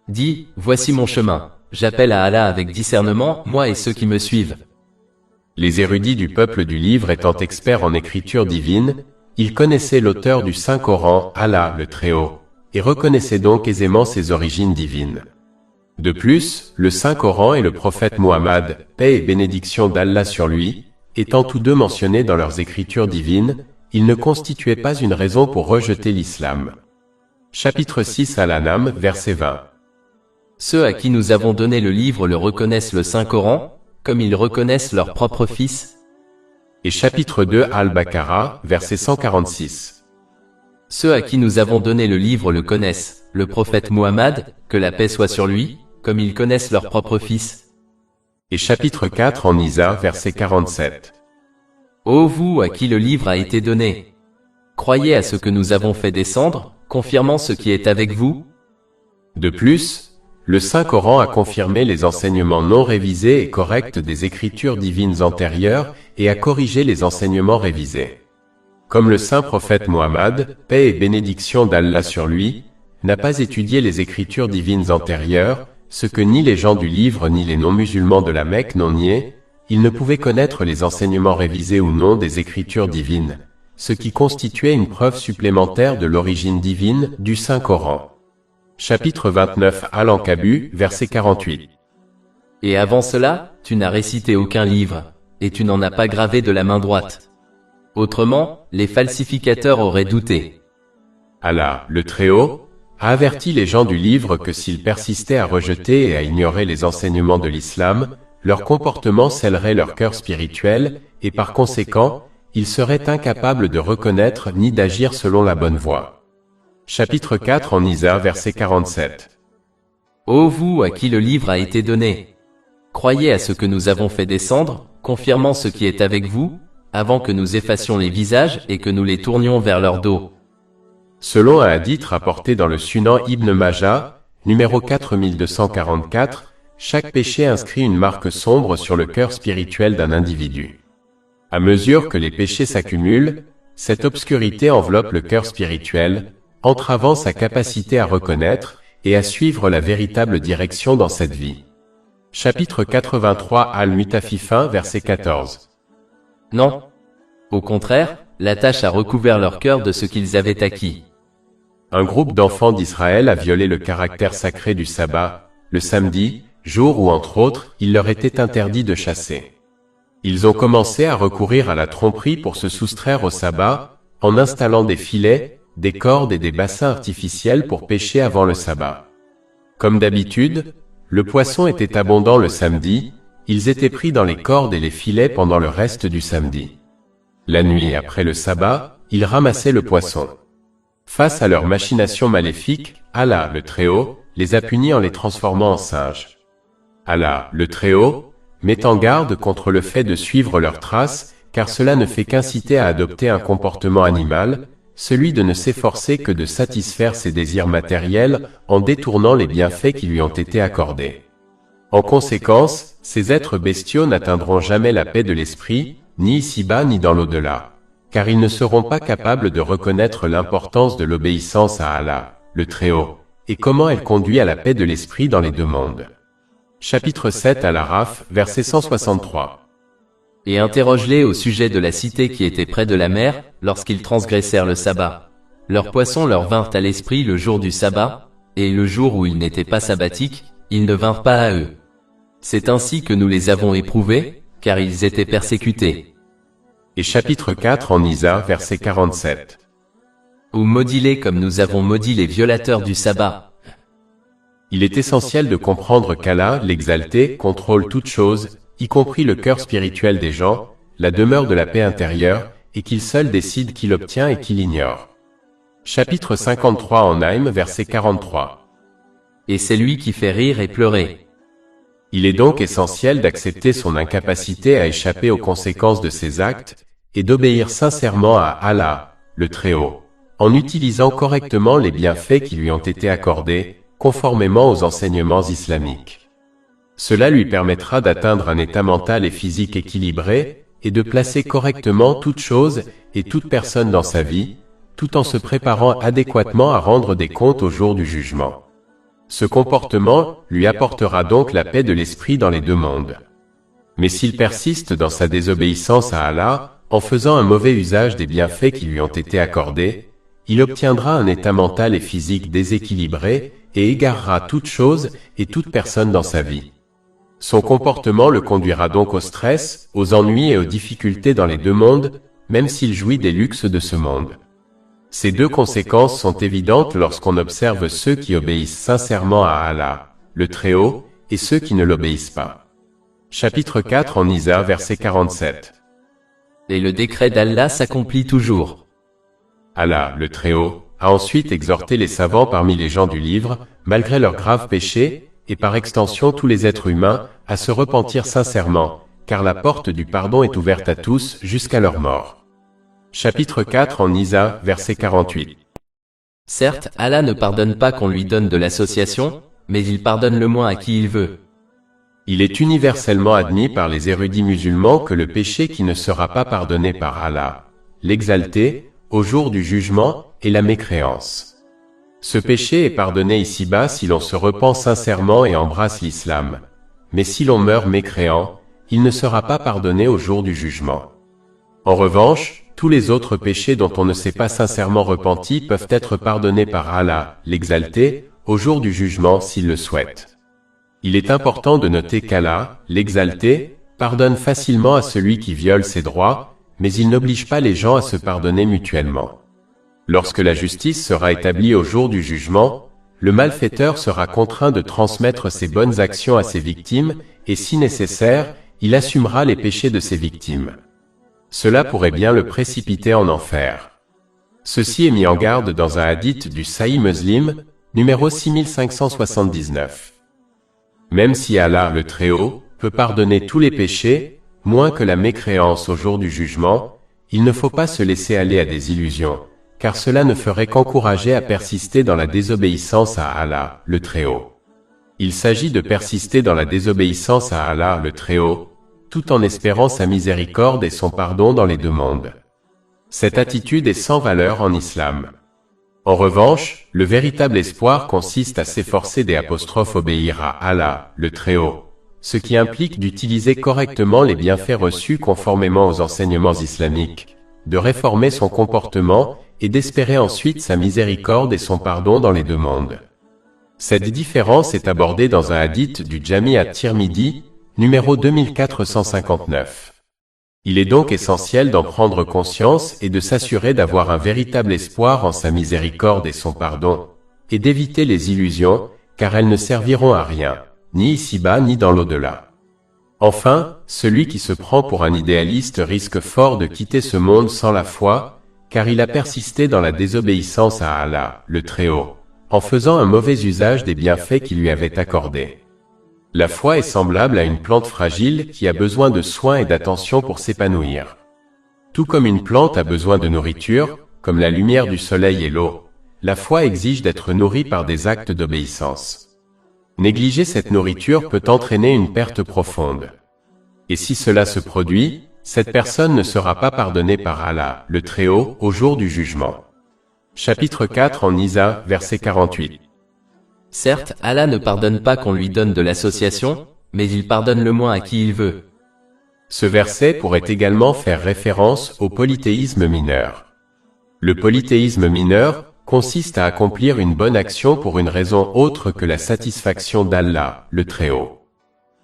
Dis, voici mon chemin, j'appelle à Allah avec discernement, moi et ceux qui me suivent. Les érudits du peuple du livre étant experts en écriture divine, ils connaissaient l'auteur du Saint-Coran, Allah le Très-Haut, et reconnaissaient donc aisément ses origines divines. De plus, le Saint-Coran et le prophète Muhammad, paix et bénédiction d'Allah sur lui, étant tous deux mentionnés dans leurs écritures divines, ils ne constituaient pas une raison pour rejeter l'islam. Chapitre 6 Al-An'am, verset 20. Ceux à qui nous avons donné le livre le reconnaissent le Saint-Coran, comme ils reconnaissent leur propre fils. Et chapitre 2 Al-Baqarah, verset 146. Ceux à qui nous avons donné le livre le connaissent, le prophète Muhammad, que la paix soit sur lui, comme ils connaissent leur propre fils. Et chapitre 4 en Isa, verset 47. Ô vous à qui le livre a été donné, croyez à ce que nous avons fait descendre, confirmant ce qui est avec vous. De plus, le Saint-Coran a confirmé les enseignements non révisés et corrects des écritures divines antérieures et a corrigé les enseignements révisés. Comme le saint prophète Muhammad, paix et bénédiction d'Allah sur lui, n'a pas étudié les écritures divines antérieures, ce que ni les gens du livre ni les non-musulmans de la Mecque n'ont nié, il ne pouvait connaître les enseignements révisés ou non des écritures divines, ce qui constituait une preuve supplémentaire de l'origine divine du Saint-Coran. Chapitre 29 Al-Ankabut, verset 48. Et avant cela, tu n'as récité aucun livre, et tu n'en as pas gravé de la main droite. Autrement, les falsificateurs auraient douté. Allah, le Très-Haut, a averti les gens du livre que s'ils persistaient à rejeter et à ignorer les enseignements de l'islam, leur comportement scellerait leur cœur spirituel, et par conséquent, ils seraient incapables de reconnaître ni d'agir selon la bonne voie. Chapitre 4 en Isa, verset 47. Ô vous à qui le livre a été donné, croyez à ce que nous avons fait descendre, confirmant ce qui est avec vous, avant que nous effacions les visages et que nous les tournions vers leur dos. Selon un hadith rapporté dans le Sunan Ibn Majah, numéro 4244, chaque péché inscrit une marque sombre sur le cœur spirituel d'un individu. À mesure que les péchés s'accumulent, cette obscurité enveloppe le cœur spirituel, entravant sa capacité à reconnaître et à suivre la véritable direction dans cette vie. Chapitre 83 Al-Mutafifin, verset 14. Non. Au contraire, la tâche a recouvert leur cœur de ce qu'ils avaient acquis. Un groupe d'enfants d'Israël a violé le caractère sacré du sabbat, le samedi, jour où entre autres, il leur était interdit de chasser. Ils ont commencé à recourir à la tromperie pour se soustraire au sabbat, en installant des filets, des cordes et des bassins artificiels pour pêcher avant le sabbat. Comme d'habitude, le poisson était abondant le samedi, ils étaient pris dans les cordes et les filets pendant le reste du samedi. La nuit après le sabbat, ils ramassaient le poisson. Face à leurs machinations maléfiques, Allah, le Très-Haut, les a punis en les transformant en singes. Allah, le Très-Haut, met en garde contre le fait de suivre leurs traces, car cela ne fait qu'inciter à adopter un comportement animal, celui de ne s'efforcer que de satisfaire ses désirs matériels en détournant les bienfaits qui lui ont été accordés. En conséquence, ces êtres bestiaux n'atteindront jamais la paix de l'esprit, ni ici-bas ni dans l'au-delà, car ils ne seront pas capables de reconnaître l'importance de l'obéissance à Allah, le Très-Haut, et comment elle conduit à la paix de l'esprit dans les deux mondes. Chapitre 7 Al-Araf, verset 163. Et interroge-les au sujet de la cité qui était près de la mer, lorsqu'ils transgressèrent le sabbat. Leurs poissons leur vinrent à l'esprit le jour du sabbat, et le jour où ils n'étaient pas sabbatiques, ils ne vinrent pas à eux. C'est ainsi que nous les avons éprouvés, car ils étaient persécutés. Et chapitre 4 en Isa, verset 47. Ou maudis-les comme nous avons maudit les violateurs du sabbat. Il est essentiel de comprendre qu'Allah, l'exalté, contrôle toutes choses, y compris le cœur spirituel des gens, la demeure de la paix intérieure, et qu'il seul décide qui l'obtient et qui l'ignore. Chapitre 53 en Naïm, verset 43. Et c'est lui qui fait rire et pleurer. Il est donc essentiel d'accepter son incapacité à échapper aux conséquences de ses actes, et d'obéir sincèrement à Allah, le Très-Haut, en utilisant correctement les bienfaits qui lui ont été accordés, conformément aux enseignements islamiques. Cela lui permettra d'atteindre un état mental et physique équilibré, et de placer correctement toute chose et toute personne dans sa vie, tout en se préparant adéquatement à rendre des comptes au jour du jugement. Ce comportement lui apportera donc la paix de l'esprit dans les deux mondes. Mais s'il persiste dans sa désobéissance à Allah, en faisant un mauvais usage des bienfaits qui lui ont été accordés, il obtiendra un état mental et physique déséquilibré et égarera toute chose et toute personne dans sa vie. Son comportement le conduira donc au stress, aux ennuis et aux difficultés dans les deux mondes, même s'il jouit des luxes de ce monde. Ces deux conséquences sont évidentes lorsqu'on observe ceux qui obéissent sincèrement à Allah, le Très-Haut, et ceux qui ne l'obéissent pas. Chapitre 4 en Isa, verset 47. Et le décret d'Allah s'accomplit toujours. Allah, le Très-Haut, a ensuite exhorté les savants parmi les gens du livre, malgré leurs graves péchés, et par extension tous les êtres humains, à se repentir sincèrement, car la porte du pardon est ouverte à tous jusqu'à leur mort. Chapitre 4 en Isa, verset 48. Certes, Allah ne pardonne pas qu'on lui donne de l'association, mais il pardonne le moins à qui il veut. Il est universellement admis par les érudits musulmans que le péché qui ne sera pas pardonné par Allah, l'exalté, au jour du jugement, est la mécréance. Ce péché est pardonné ici-bas si l'on se repent sincèrement et embrasse l'islam. Mais si l'on meurt mécréant, il ne sera pas pardonné au jour du jugement. En revanche, tous les autres péchés dont on ne s'est pas sincèrement repenti peuvent être pardonnés par Allah, l'exalté, au jour du jugement s'il le souhaite. Il est important de noter qu'Allah, l'exalté, pardonne facilement à celui qui viole ses droits, mais il n'oblige pas les gens à se pardonner mutuellement. Lorsque la justice sera établie au jour du jugement, le malfaiteur sera contraint de transmettre ses bonnes actions à ses victimes, et si nécessaire, il assumera les péchés de ses victimes. Cela pourrait bien le précipiter en enfer. Ceci est mis en garde dans un hadith du Sahih Muslim, numéro 6579. Même si Allah, le Très-Haut, peut pardonner tous les péchés, moins que la mécréance au jour du jugement, il ne faut pas se laisser aller à des illusions, car cela ne ferait qu'encourager à persister dans la désobéissance à Allah, le Très-Haut. Il s'agit de persister dans la désobéissance à Allah, le Très-Haut, tout en espérant sa miséricorde et son pardon dans les deux mondes. Cette attitude est sans valeur en islam. En revanche, le véritable espoir consiste à s'efforcer d'obéir à Allah, le Très-Haut, ce qui implique d'utiliser correctement les bienfaits reçus conformément aux enseignements islamiques, de réformer son comportement et d'espérer ensuite sa miséricorde et son pardon dans les deux mondes. Cette différence est abordée dans un hadith du Jami' at-Tirmidhi, numéro 2459. Il est donc essentiel d'en prendre conscience et de s'assurer d'avoir un véritable espoir en sa miséricorde et son pardon, et d'éviter les illusions, car elles ne serviront à rien, ni ici-bas ni dans l'au-delà. Enfin, celui qui se prend pour un idéaliste risque fort de quitter ce monde sans la foi, car il a persisté dans la désobéissance à Allah, le Très-Haut, en faisant un mauvais usage des bienfaits qui lui avaient accordés. La foi est semblable à une plante fragile qui a besoin de soins et d'attention pour s'épanouir. Tout comme une plante a besoin de nourriture, comme la lumière du soleil et l'eau, la foi exige d'être nourrie par des actes d'obéissance. Négliger cette nourriture peut entraîner une perte profonde. Et si cela se produit, cette personne ne sera pas pardonnée par Allah, le Très-Haut, au jour du jugement. Chapitre 4 en Nisa, verset 48. Certes, Allah ne pardonne pas qu'on lui donne de l'association, mais il pardonne le moins à qui il veut. Ce verset pourrait également faire référence au polythéisme mineur. Le polythéisme mineur consiste à accomplir une bonne action pour une raison autre que la satisfaction d'Allah, le Très-Haut.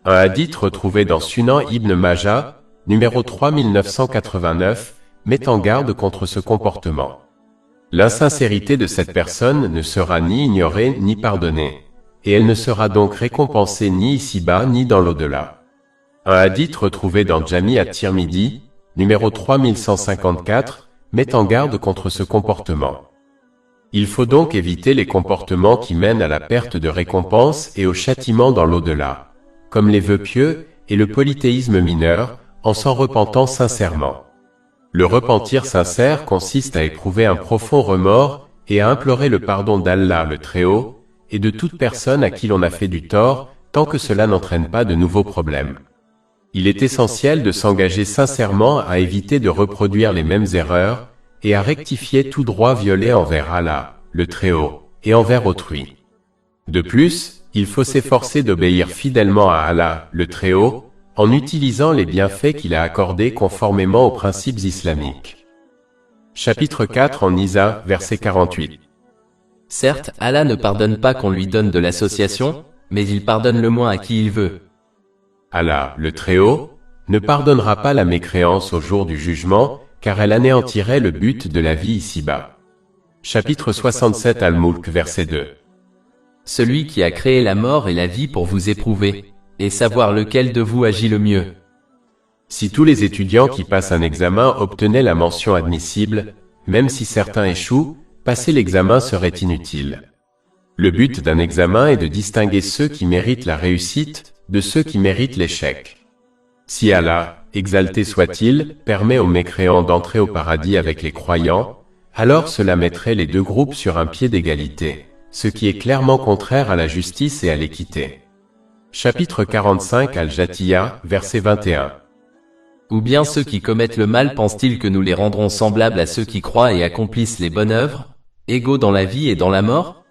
Un hadith retrouvé dans Sunan Ibn Majah, numéro 3989, met en garde contre ce comportement. L'insincérité de cette personne ne sera ni ignorée ni pardonnée, et elle ne sera donc récompensée ni ici-bas ni dans l'au-delà. Un hadith retrouvé dans Jami at-Tirmidhi, numéro 3154, met en garde contre ce comportement. Il faut donc éviter les comportements qui mènent à la perte de récompense et au châtiment dans l'au-delà, comme les vœux pieux et le polythéisme mineur, en s'en repentant sincèrement. Le repentir sincère consiste à éprouver un profond remords et à implorer le pardon d'Allah le Très-Haut et de toute personne à qui l'on a fait du tort, tant que cela n'entraîne pas de nouveaux problèmes. Il est essentiel de s'engager sincèrement à éviter de reproduire les mêmes erreurs et à rectifier tout droit violé envers Allah, le Très-Haut, et envers autrui. De plus, il faut s'efforcer d'obéir fidèlement à Allah, le Très-Haut, en utilisant les bienfaits qu'il a accordés conformément aux principes islamiques. Chapitre 4 en Nisa, verset 48. Certes, Allah ne pardonne pas qu'on lui donne de l'association, mais il pardonne le moins à qui il veut. Allah, le Très-Haut, ne pardonnera pas la mécréance au jour du jugement, car elle anéantirait le but de la vie ici-bas. Chapitre 67 Al-Mulk, verset 2. Celui qui a créé la mort et la vie pour vous éprouver, et savoir lequel de vous agit le mieux. Si tous les étudiants qui passent un examen obtenaient la mention admissible, même si certains échouent, passer l'examen serait inutile. Le but d'un examen est de distinguer ceux qui méritent la réussite de ceux qui méritent l'échec. Si Allah, exalté soit-il, permet aux mécréants d'entrer au paradis avec les croyants, alors cela mettrait les deux groupes sur un pied d'égalité, ce qui est clairement contraire à la justice et à l'équité. Chapitre 45 Al-Jathiya, verset 21. Ou bien ceux qui commettent le mal pensent-ils que nous les rendrons semblables à ceux qui croient et accomplissent les bonnes œuvres, égaux dans la vie et dans la mort?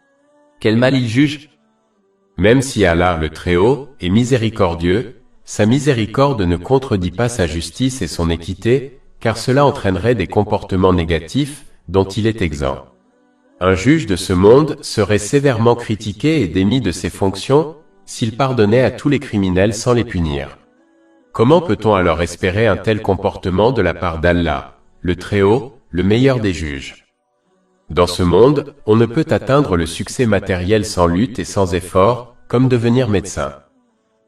Quel mal ils jugent? Même si Allah le Très-Haut est miséricordieux, sa miséricorde ne contredit pas sa justice et son équité, car cela entraînerait des comportements négatifs dont il est exempt. Un juge de ce monde serait sévèrement critiqué et démis de ses fonctions s'il pardonnait à tous les criminels sans les punir. Comment peut-on alors espérer un tel comportement de la part d'Allah, le Très-Haut, le meilleur des juges? Dans ce monde, on ne peut atteindre le succès matériel sans lutte et sans effort, comme devenir médecin.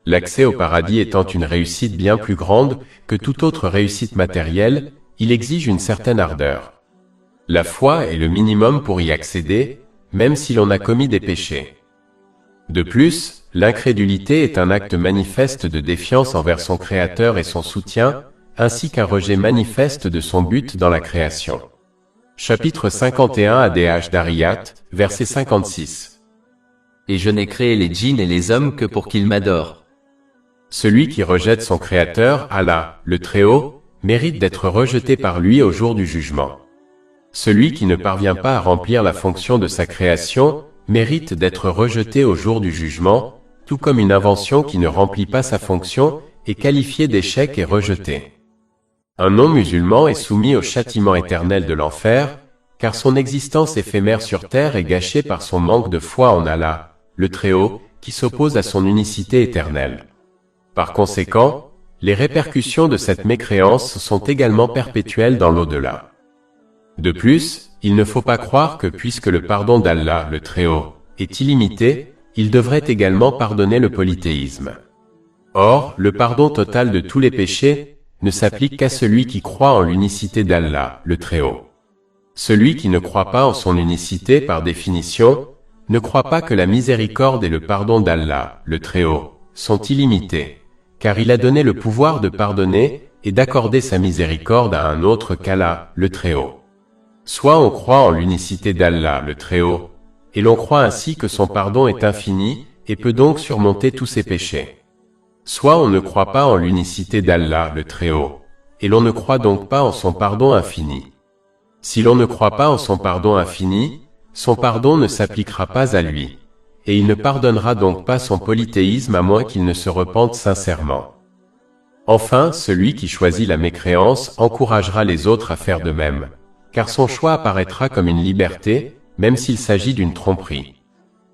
L'accès au paradis étant une réussite bien plus grande que toute autre réussite matérielle, il exige une certaine ardeur. La foi est le minimum pour y accéder, même si l'on a commis des péchés. De plus, l'incrédulité est un acte manifeste de défiance envers son Créateur et son soutien, ainsi qu'un rejet manifeste de son but dans la création. Chapitre 51 ADH Dariyat, verset 56. Et je n'ai créé les djinns et les hommes que pour qu'ils m'adorent. Celui qui rejette son Créateur, Allah, le Très-Haut, mérite d'être rejeté par lui au jour du jugement. Celui qui ne parvient pas à remplir la fonction de sa création, mérite d'être rejeté au jour du jugement, tout comme une invention qui ne remplit pas sa fonction est qualifiée d'échec et rejetée. Un non-musulman est soumis au châtiment éternel de l'enfer, car son existence éphémère sur terre est gâchée par son manque de foi en Allah, le Très-Haut, qui s'oppose à son unicité éternelle. Par conséquent, les répercussions de cette mécréance sont également perpétuelles dans l'au-delà. De plus, il ne faut pas croire que puisque le pardon d'Allah, le Très-Haut, est illimité, il devrait également pardonner le polythéisme. Or, le pardon total de tous les péchés ne s'applique qu'à celui qui croit en l'unicité d'Allah, le Très-Haut. Celui qui ne croit pas en son unicité par définition, ne crois pas que la miséricorde et le pardon d'Allah, le Très-Haut, sont illimités, car il a donné le pouvoir de pardonner et d'accorder sa miséricorde à un autre qu'Allah, le Très-Haut. Soit on croit en l'unicité d'Allah, le Très-Haut, et l'on croit ainsi que son pardon est infini et peut donc surmonter tous ses péchés. Soit on ne croit pas en l'unicité d'Allah, le Très-Haut, et l'on ne croit donc pas en son pardon infini. Si l'on ne croit pas en son pardon infini, son pardon ne s'appliquera pas à lui, et il ne pardonnera donc pas son polythéisme à moins qu'il ne se repente sincèrement. Enfin, celui qui choisit la mécréance encouragera les autres à faire de même, car son choix apparaîtra comme une liberté, même s'il s'agit d'une tromperie.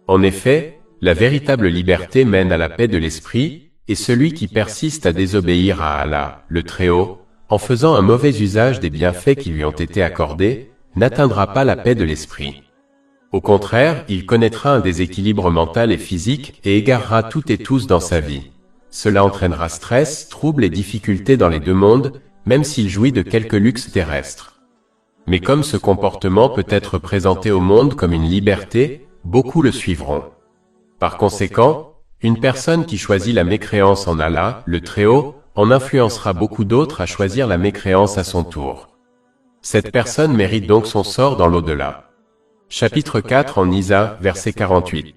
En effet, la véritable liberté mène à la paix de l'esprit, et celui qui persiste à désobéir à Allah, le Très-Haut, en faisant un mauvais usage des bienfaits qui lui ont été accordés, n'atteindra pas la paix de l'esprit. Au contraire, il connaîtra un déséquilibre mental et physique et égarera toutes et tous dans sa vie. Cela entraînera stress, troubles et difficultés dans les deux mondes, même s'il jouit de quelques luxes terrestres. Mais comme ce comportement peut être présenté au monde comme une liberté, beaucoup le suivront. Par conséquent, une personne qui choisit la mécréance en Allah, le Très-Haut, en influencera beaucoup d'autres à choisir la mécréance à son tour. Cette personne mérite donc son sort dans l'au-delà. Chapitre 4 en Nisa, verset 48.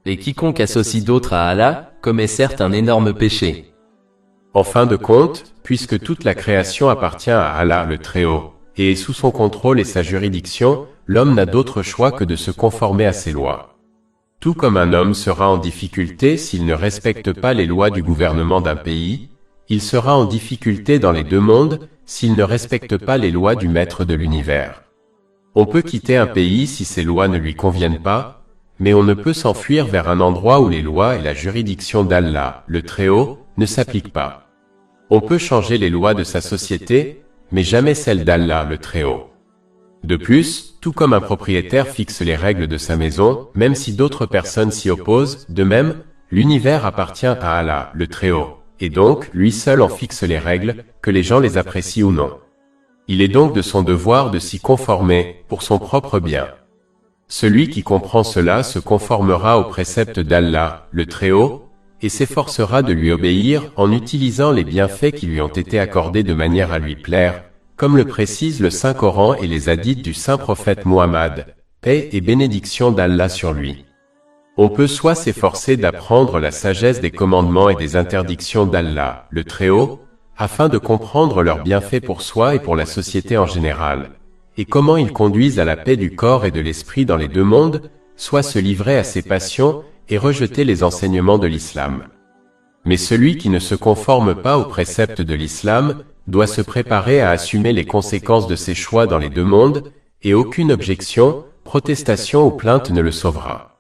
Et quiconque associe d'autres à Allah, commet certes un énorme péché. En fin de compte, puisque toute la création appartient à Allah le Très-Haut, et est sous son contrôle et sa juridiction, l'homme n'a d'autre choix que de se conformer à ses lois. Tout comme un homme sera en difficulté s'il ne respecte pas les lois du gouvernement d'un pays, il sera en difficulté dans les deux mondes s'il ne respecte pas les lois du maître de l'univers. On peut quitter un pays si ces lois ne lui conviennent pas, mais on ne peut s'enfuir vers un endroit où les lois et la juridiction d'Allah, le Très-Haut, ne s'appliquent pas. On peut changer les lois de sa société, mais jamais celles d'Allah, le Très-Haut. De plus, tout comme un propriétaire fixe les règles de sa maison, même si d'autres personnes s'y opposent, de même, l'univers appartient à Allah, le Très-Haut, et donc, lui seul en fixe les règles, que les gens les apprécient ou non. Il est donc de son devoir de s'y conformer, pour son propre bien. Celui qui comprend cela se conformera aux préceptes d'Allah, le Très-Haut, et s'efforcera de lui obéir en utilisant les bienfaits qui lui ont été accordés de manière à lui plaire, comme le précise le Saint-Coran et les hadiths du Saint-Prophète Muhammad, paix et bénédiction d'Allah sur lui. On peut soit s'efforcer d'apprendre la sagesse des commandements et des interdictions d'Allah, le Très-Haut, afin de comprendre leurs bienfaits pour soi et pour la société en général, et comment ils conduisent à la paix du corps et de l'esprit dans les deux mondes, soit se livrer à ses passions et rejeter les enseignements de l'islam. Mais celui qui ne se conforme pas aux préceptes de l'islam doit se préparer à assumer les conséquences de ses choix dans les deux mondes, et aucune objection, protestation ou plainte ne le sauvera.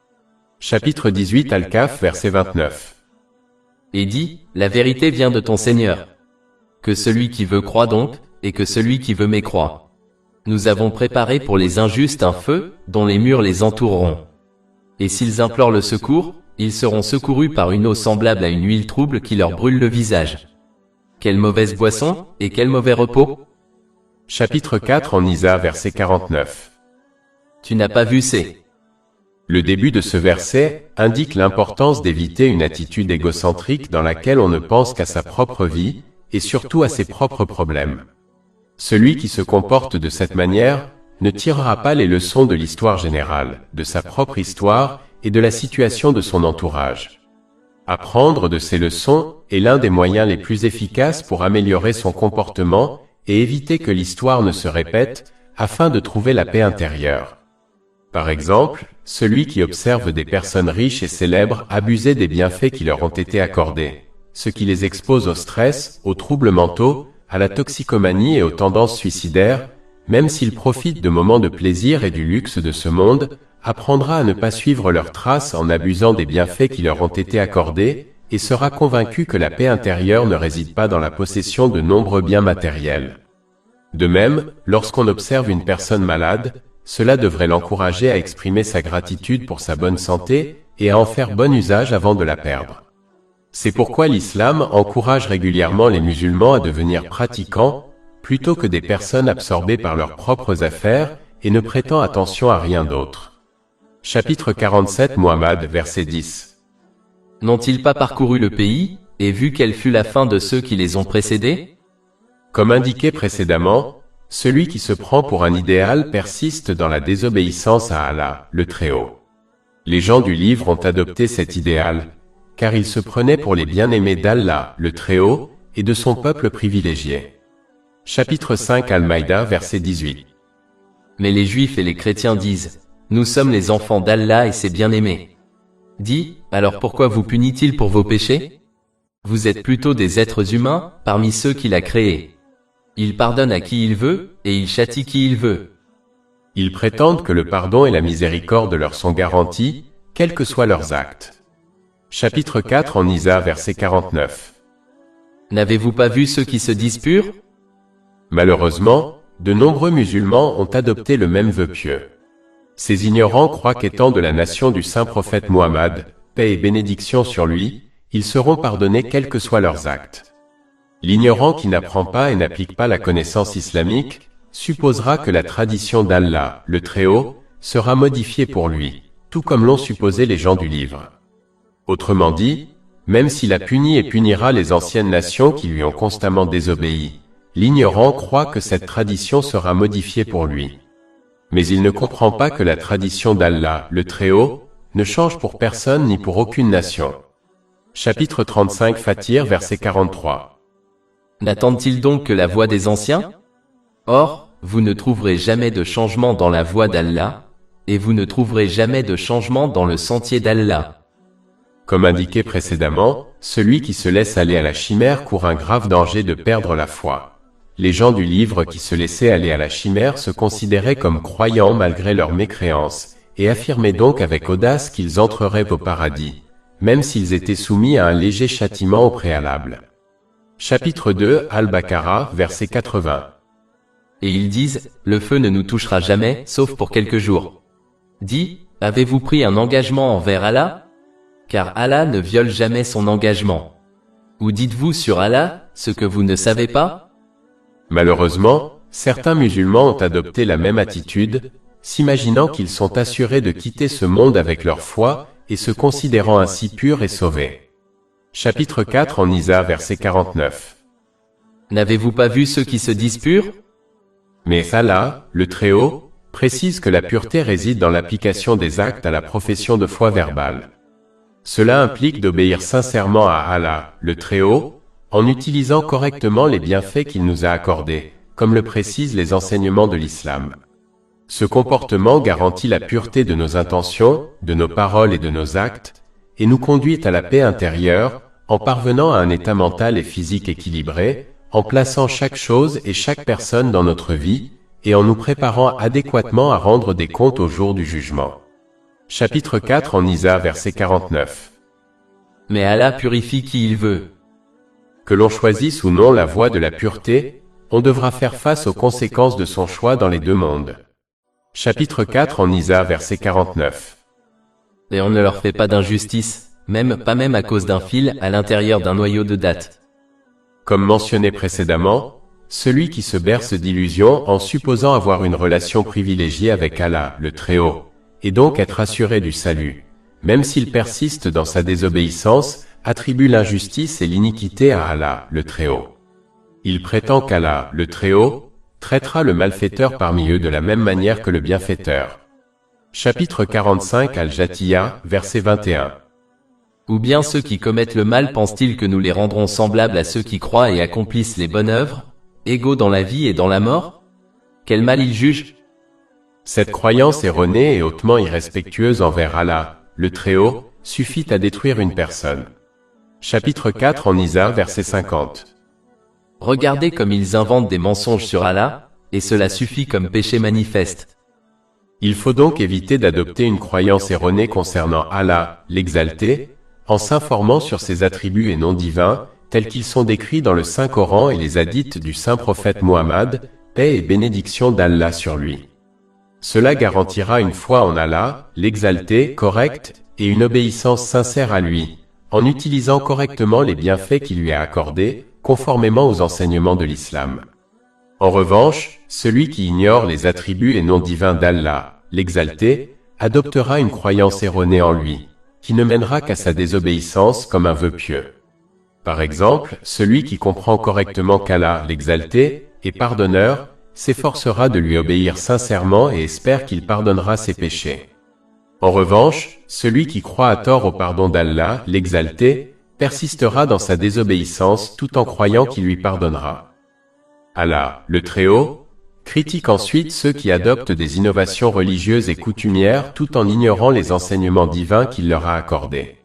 Chapitre 18 Al-Kahf, verset 29. Et dit, la vérité vient de ton Seigneur. Que celui qui veut croit donc, et que celui qui veut mécroit. Nous avons préparé pour les injustes un feu, dont les murs les entoureront. Et s'ils implorent le secours, ils seront secourus par une eau semblable à une huile trouble qui leur brûle le visage. Quelle mauvaise boisson, et quel mauvais repos! Chapitre 4 en Nisa, verset 49. Tu n'as pas vu c'est. Le début de ce verset indique l'importance d'éviter une attitude égocentrique dans laquelle on ne pense qu'à sa propre vie, et surtout à ses propres problèmes. Celui qui se comporte de cette manière ne tirera pas les leçons de l'histoire générale, de sa propre histoire et de la situation de son entourage. Apprendre de ces leçons est l'un des moyens les plus efficaces pour améliorer son comportement et éviter que l'histoire ne se répète, afin de trouver la paix intérieure. Par exemple, celui qui observe des personnes riches et célèbres abuser des bienfaits qui leur ont été accordés, ce qui les expose au stress, aux troubles mentaux, à la toxicomanie et aux tendances suicidaires, même s'ils profitent de moments de plaisir et du luxe de ce monde, apprendra à ne pas suivre leurs traces en abusant des bienfaits qui leur ont été accordés, et sera convaincu que la paix intérieure ne réside pas dans la possession de nombreux biens matériels. De même, lorsqu'on observe une personne malade, cela devrait l'encourager à exprimer sa gratitude pour sa bonne santé, et à en faire bon usage avant de la perdre. C'est pourquoi l'islam encourage régulièrement les musulmans à devenir pratiquants, plutôt que des personnes absorbées par leurs propres affaires, et ne prêtant attention à rien d'autre. Chapitre 47 Muhammad, verset 10. N'ont-ils pas parcouru le pays, et vu quelle fut la fin de ceux qui les ont précédés? Comme indiqué précédemment, celui qui se prend pour un idéal persiste dans la désobéissance à Allah, le Très-Haut. Les gens du livre ont adopté cet idéal, car ils se prenaient pour les bien-aimés d'Allah, le Très-Haut, et de son peuple privilégié. Chapitre 5 Al-Maïda, verset 18. Mais les Juifs et les chrétiens disent, nous sommes les enfants d'Allah et ses bien-aimés. Dit, alors pourquoi vous punit-il pour vos péchés? Vous êtes plutôt des êtres humains, parmi ceux qu'il a créés. Il pardonne à qui il veut, et il châtie qui il veut. Ils prétendent que le pardon et la miséricorde leur sont garantis, quels que soient leurs actes. Chapitre 4 en Isa, verset 49. N'avez-vous pas vu ceux qui se disent purs? Malheureusement, de nombreux musulmans ont adopté le même vœu pieux. Ces ignorants croient qu'étant de la nation du saint prophète Muhammad, paix et bénédiction sur lui, ils seront pardonnés quels que soient leurs actes. L'ignorant qui n'apprend pas et n'applique pas la connaissance islamique, supposera que la tradition d'Allah, le Très-Haut, sera modifiée pour lui, tout comme l'ont supposé les gens du livre. Autrement dit, même s'il a puni et punira les anciennes nations qui lui ont constamment désobéi, l'ignorant croit que cette tradition sera modifiée pour lui. Mais il ne comprend pas que la tradition d'Allah, le Très-Haut, ne change pour personne ni pour aucune nation. Chapitre 35 Fatir, verset 43. N'attendent-ils donc que la voix des anciens? Or, vous ne trouverez jamais de changement dans la voie d'Allah, et vous ne trouverez jamais de changement dans le sentier d'Allah. Comme indiqué précédemment, celui qui se laisse aller à la chimère court un grave danger de perdre la foi. Les gens du livre qui se laissaient aller à la chimère se considéraient comme croyants malgré leur mécréance, et affirmaient donc avec audace qu'ils entreraient au paradis, même s'ils étaient soumis à un léger châtiment au préalable. Chapitre 2 Al-Baqarah, verset 80. Et ils disent, le feu ne nous touchera jamais, sauf pour quelques jours. Dit, avez-vous pris un engagement envers Allah? Car Allah ne viole jamais son engagement. Ou dites-vous sur Allah, ce que vous ne savez pas? Malheureusement, certains musulmans ont adopté la même attitude, s'imaginant qu'ils sont assurés de quitter ce monde avec leur foi, et se considérant ainsi purs et sauvés. Chapitre 4 en Isa, verset 49. N'avez-vous pas vu ceux qui se disent purs? Mais Allah, le Très-Haut, précise que la pureté réside dans l'application des actes à la profession de foi verbale. Cela implique d'obéir sincèrement à Allah, le Très-Haut, en utilisant correctement les bienfaits qu'il nous a accordés, comme le précisent les enseignements de l'islam. Ce comportement garantit la pureté de nos intentions, de nos paroles et de nos actes, et nous conduit à la paix intérieure, en parvenant à un état mental et physique équilibré, en plaçant chaque chose et chaque personne dans notre vie, et en nous préparant adéquatement à rendre des comptes au jour du jugement. Chapitre 4 en Isa, verset 49. Mais Allah purifie qui il veut. Que l'on choisisse ou non la voie de la pureté, on devra faire face aux conséquences de son choix dans les deux mondes. Chapitre 4 en Isa, verset 49. Et on ne leur fait pas d'injustice, pas même à cause d'un fil à l'intérieur d'un noyau de date. Comme mentionné précédemment, celui qui se berce d'illusions en supposant avoir une relation privilégiée avec Allah, le Très-Haut, et donc être assuré du salut, même s'il persiste dans sa désobéissance, attribue l'injustice et l'iniquité à Allah, le Très-Haut. Il prétend qu'Allah, le Très-Haut, traitera le malfaiteur parmi eux de la même manière que le bienfaiteur. Chapitre 45 Al-Jathiya, verset 21. Ou bien ceux qui commettent le mal pensent-ils que nous les rendrons semblables à ceux qui croient et accomplissent les bonnes œuvres, égaux dans la vie et dans la mort? Quel mal ils jugent? Cette croyance erronée et hautement irrespectueuse envers Allah, le Très-Haut, suffit à détruire une personne. Chapitre 4 en Isa, verset 50. Regardez comme ils inventent des mensonges sur Allah, et cela suffit comme péché manifeste. Il faut donc éviter d'adopter une croyance erronée concernant Allah, l'exalté, en s'informant sur ses attributs et noms divins, tels qu'ils sont décrits dans le Saint-Coran et les hadiths du saint prophète Muhammad, paix et bénédiction d'Allah sur lui. Cela garantira une foi en Allah, l'exalté, correcte, et une obéissance sincère à lui, en utilisant correctement les bienfaits qu'il lui a accordés, conformément aux enseignements de l'islam. En revanche, celui qui ignore les attributs et noms divins d'Allah, l'exalté, adoptera une croyance erronée en lui, qui ne mènera qu'à sa désobéissance comme un vœu pieux. Par exemple, celui qui comprend correctement qu'Allah, l'exalté, est pardonneur, s'efforcera de lui obéir sincèrement et espère qu'il pardonnera ses péchés. En revanche, celui qui croit à tort au pardon d'Allah, l'exalté, persistera dans sa désobéissance tout en croyant qu'il lui pardonnera. Allah, le Très-Haut, critique ensuite ceux qui adoptent des innovations religieuses et coutumières tout en ignorant les enseignements divins qu'il leur a accordés.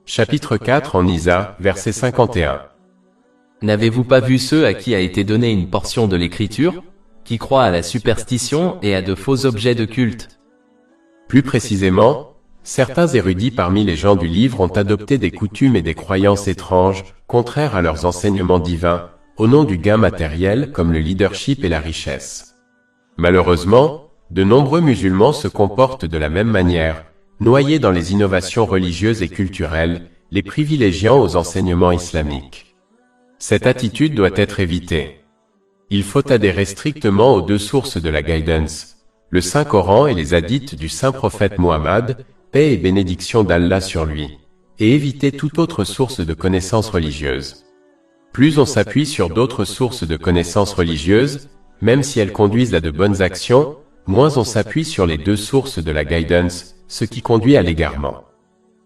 Chapitre 4 en Isa, verset 51. N'avez-vous pas vu ceux à qui a été donnée une portion de l'écriture, qui croient à la superstition et à de faux objets de culte? Plus précisément, certains érudits parmi les gens du livre ont adopté des coutumes et des croyances étranges, contraires à leurs enseignements divins, au nom du gain matériel comme le leadership et la richesse. Malheureusement, de nombreux musulmans se comportent de la même manière, noyés dans les innovations religieuses et culturelles, les privilégiant aux enseignements islamiques. Cette attitude doit être évitée. Il faut adhérer strictement aux deux sources de la guidance, le Saint-Coran et les hadiths du Saint-Prophète Muhammad, paix et bénédiction d'Allah sur lui, et éviter toute autre source de connaissances religieuses. Plus on s'appuie sur d'autres sources de connaissances religieuses, même si elles conduisent à de bonnes actions, moins on s'appuie sur les deux sources de la guidance, ce qui conduit à l'égarement.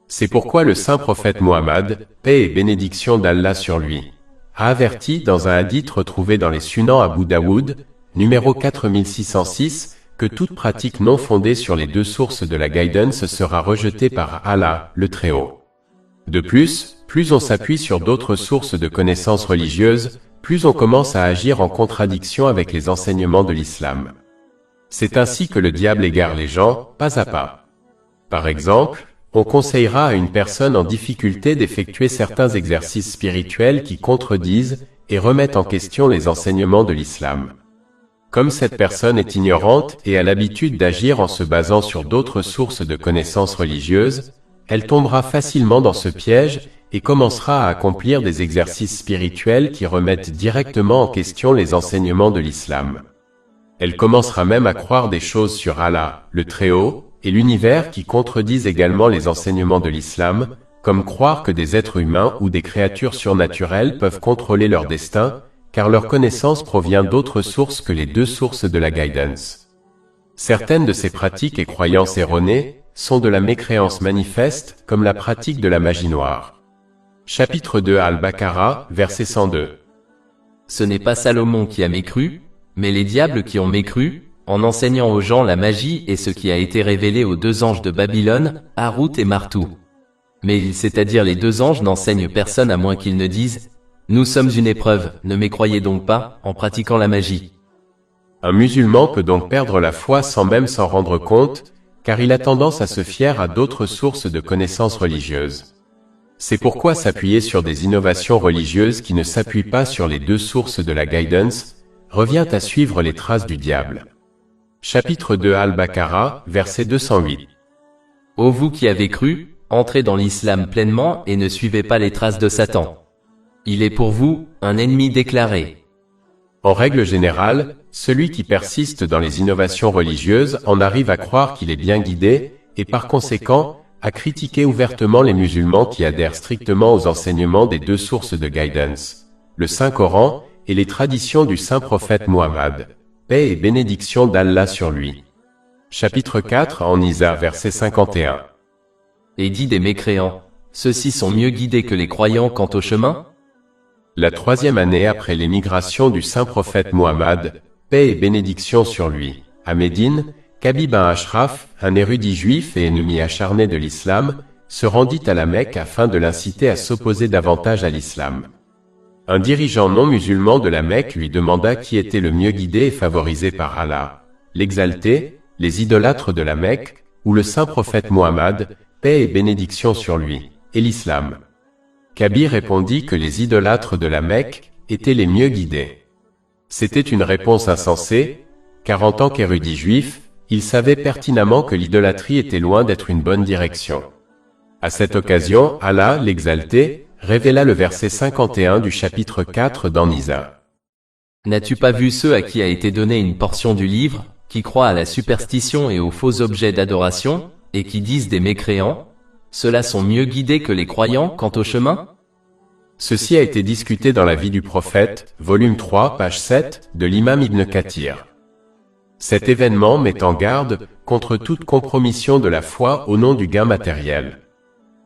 C'est pourquoi le Saint-Prophète Muhammad, paix et bénédiction d'Allah sur lui, a averti dans un hadith retrouvé dans les Sunan Abu Daoud, numéro 4606, que toute pratique non fondée sur les deux sources de la guidance sera rejetée par Allah, le Très-Haut. De plus on s'appuie sur d'autres sources de connaissances religieuses, plus on commence à agir en contradiction avec les enseignements de l'islam. C'est ainsi que le diable égare les gens, pas à pas. Par exemple, on conseillera à une personne en difficulté d'effectuer certains exercices spirituels qui contredisent et remettent en question les enseignements de l'islam. Comme cette personne est ignorante et a l'habitude d'agir en se basant sur d'autres sources de connaissances religieuses, elle tombera facilement dans ce piège et commencera à accomplir des exercices spirituels qui remettent directement en question les enseignements de l'islam. Elle commencera même à croire des choses sur Allah, le Très-Haut, et l'univers qui contredisent également les enseignements de l'islam, comme croire que des êtres humains ou des créatures surnaturelles peuvent contrôler leur destin, car leur connaissance provient d'autres sources que les deux sources de la guidance. Certaines de ces pratiques et croyances erronées sont de la mécréance manifeste, comme la pratique de la magie noire. Chapitre 2 Al-Baqarah, verset 102. Ce n'est pas Salomon qui a mécru, mais les diables qui ont mécru, en enseignant aux gens la magie et ce qui a été révélé aux deux anges de Babylone, Harout et Martou. Mais ils, c'est-à-dire les deux anges, n'enseignent personne à moins qu'ils ne disent « Nous sommes une épreuve, ne mécroyez donc pas, en pratiquant la magie. » Un musulman peut donc perdre la foi sans même s'en rendre compte, car il a tendance à se fier à d'autres sources de connaissances religieuses. C'est pourquoi s'appuyer sur des innovations religieuses qui ne s'appuient pas sur les deux sources de la guidance revient à suivre les traces du diable. Chapitre 2 Al-Baqarah, verset 208. Ô vous qui avez cru, entrez dans l'islam pleinement et ne suivez pas les traces de Satan. Il est pour vous un ennemi déclaré. En règle générale, celui qui persiste dans les innovations religieuses en arrive à croire qu'il est bien guidé, et par conséquent, à critiquer ouvertement les musulmans qui adhèrent strictement aux enseignements des deux sources de guidance, le Saint-Coran et les traditions du Saint-Prophète Muhammad, paix et bénédiction d'Allah sur lui. Chapitre 4 en Isa, verset 51. Et dit des mécréants, ceux-ci sont mieux guidés que les croyants quant au chemin? La troisième année après l'émigration du Saint-Prophète Muhammad, paix et bénédiction sur lui, à Médine, Kabi bin Ashraf, un érudit juif et ennemi acharné de l'islam, se rendit à la Mecque afin de l'inciter à s'opposer davantage à l'islam. Un dirigeant non musulman de la Mecque lui demanda qui était le mieux guidé et favorisé par Allah, l'exalté, les idolâtres de la Mecque, ou le Saint-Prophète Muhammad, paix et bénédiction sur lui, et l'islam. Kabi répondit que les idolâtres de la Mecque étaient les mieux guidés. C'était une réponse insensée, car en tant qu'érudit juif, il savait pertinemment que l'idolâtrie était loin d'être une bonne direction. À cette occasion, Allah, l'exalté, révéla le verset 51 du chapitre 4 dans Isa. N'as-tu pas vu ceux à qui a été donnée une portion du livre, qui croient à la superstition et aux faux objets d'adoration, et qui disent des mécréants, ceux-là sont mieux guidés que les croyants quant au chemin? Ceci a été discuté dans la vie du prophète, volume 3, page 7, de l'imam Ibn Kathir. Cet événement met en garde contre toute compromission de la foi au nom du gain matériel.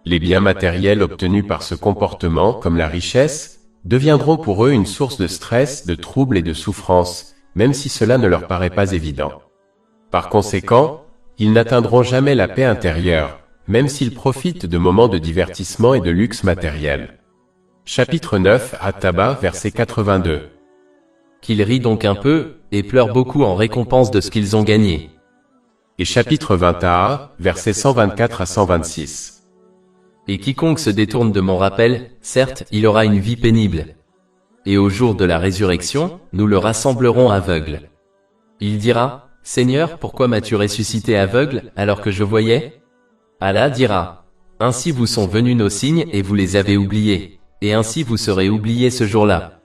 Les biens matériels obtenus par ce comportement, comme la richesse, deviendront pour eux une source de stress, de troubles et de souffrance, même si cela ne leur paraît pas évident. Par conséquent, ils n'atteindront jamais la paix intérieure, même s'ils profitent de moments de divertissement et de luxe matériel. Chapitre 9, At-Taba, verset 82. Qu'ils rient donc un peu, et pleurent beaucoup en récompense de ce qu'ils ont gagné. Et chapitre 20a, versets 124 à 126. Et quiconque se détourne de mon rappel, certes, il aura une vie pénible. Et au jour de la résurrection, nous le rassemblerons aveugle. Il dira, Seigneur, pourquoi m'as-tu ressuscité aveugle, alors que je voyais? Allah dira, ainsi vous sont venus nos signes et vous les avez oubliés, et ainsi vous serez oubliés ce jour-là.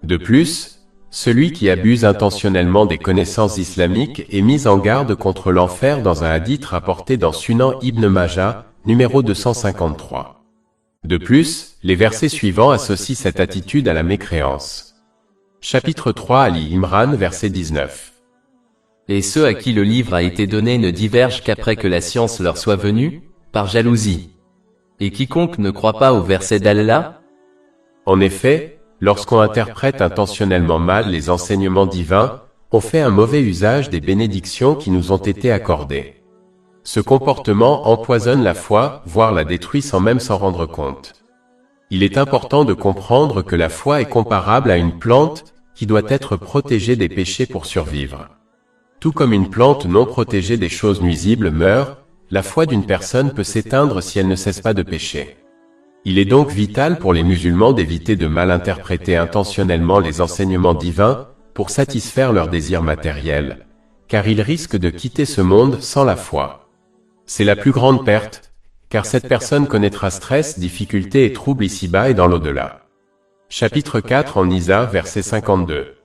De plus, celui qui abuse intentionnellement des connaissances islamiques est mis en garde contre l'enfer dans un hadith rapporté dans Sunan Ibn Majah, numéro 253. De plus, les versets suivants associent cette attitude à la mécréance. Chapitre 3 Ali Imran, verset 19. Et ceux à qui le livre a été donné ne divergent qu'après que la science leur soit venue, par jalousie. Et quiconque ne croit pas au verset d'Allah? En effet, lorsqu'on interprète intentionnellement mal les enseignements divins, on fait un mauvais usage des bénédictions qui nous ont été accordées. Ce comportement empoisonne la foi, voire la détruit sans même s'en rendre compte. Il est important de comprendre que la foi est comparable à une plante qui doit être protégée des péchés pour survivre. Tout comme une plante non protégée des choses nuisibles meurt, la foi d'une personne peut s'éteindre si elle ne cesse pas de pécher. Il est donc vital pour les musulmans d'éviter de mal interpréter intentionnellement les enseignements divins pour satisfaire leurs désirs matériels, car ils risquent de quitter ce monde sans la foi. C'est la plus grande perte, car cette personne connaîtra stress, difficultés et troubles ici-bas et dans l'au-delà. Chapitre 4 en Nisa, verset 52.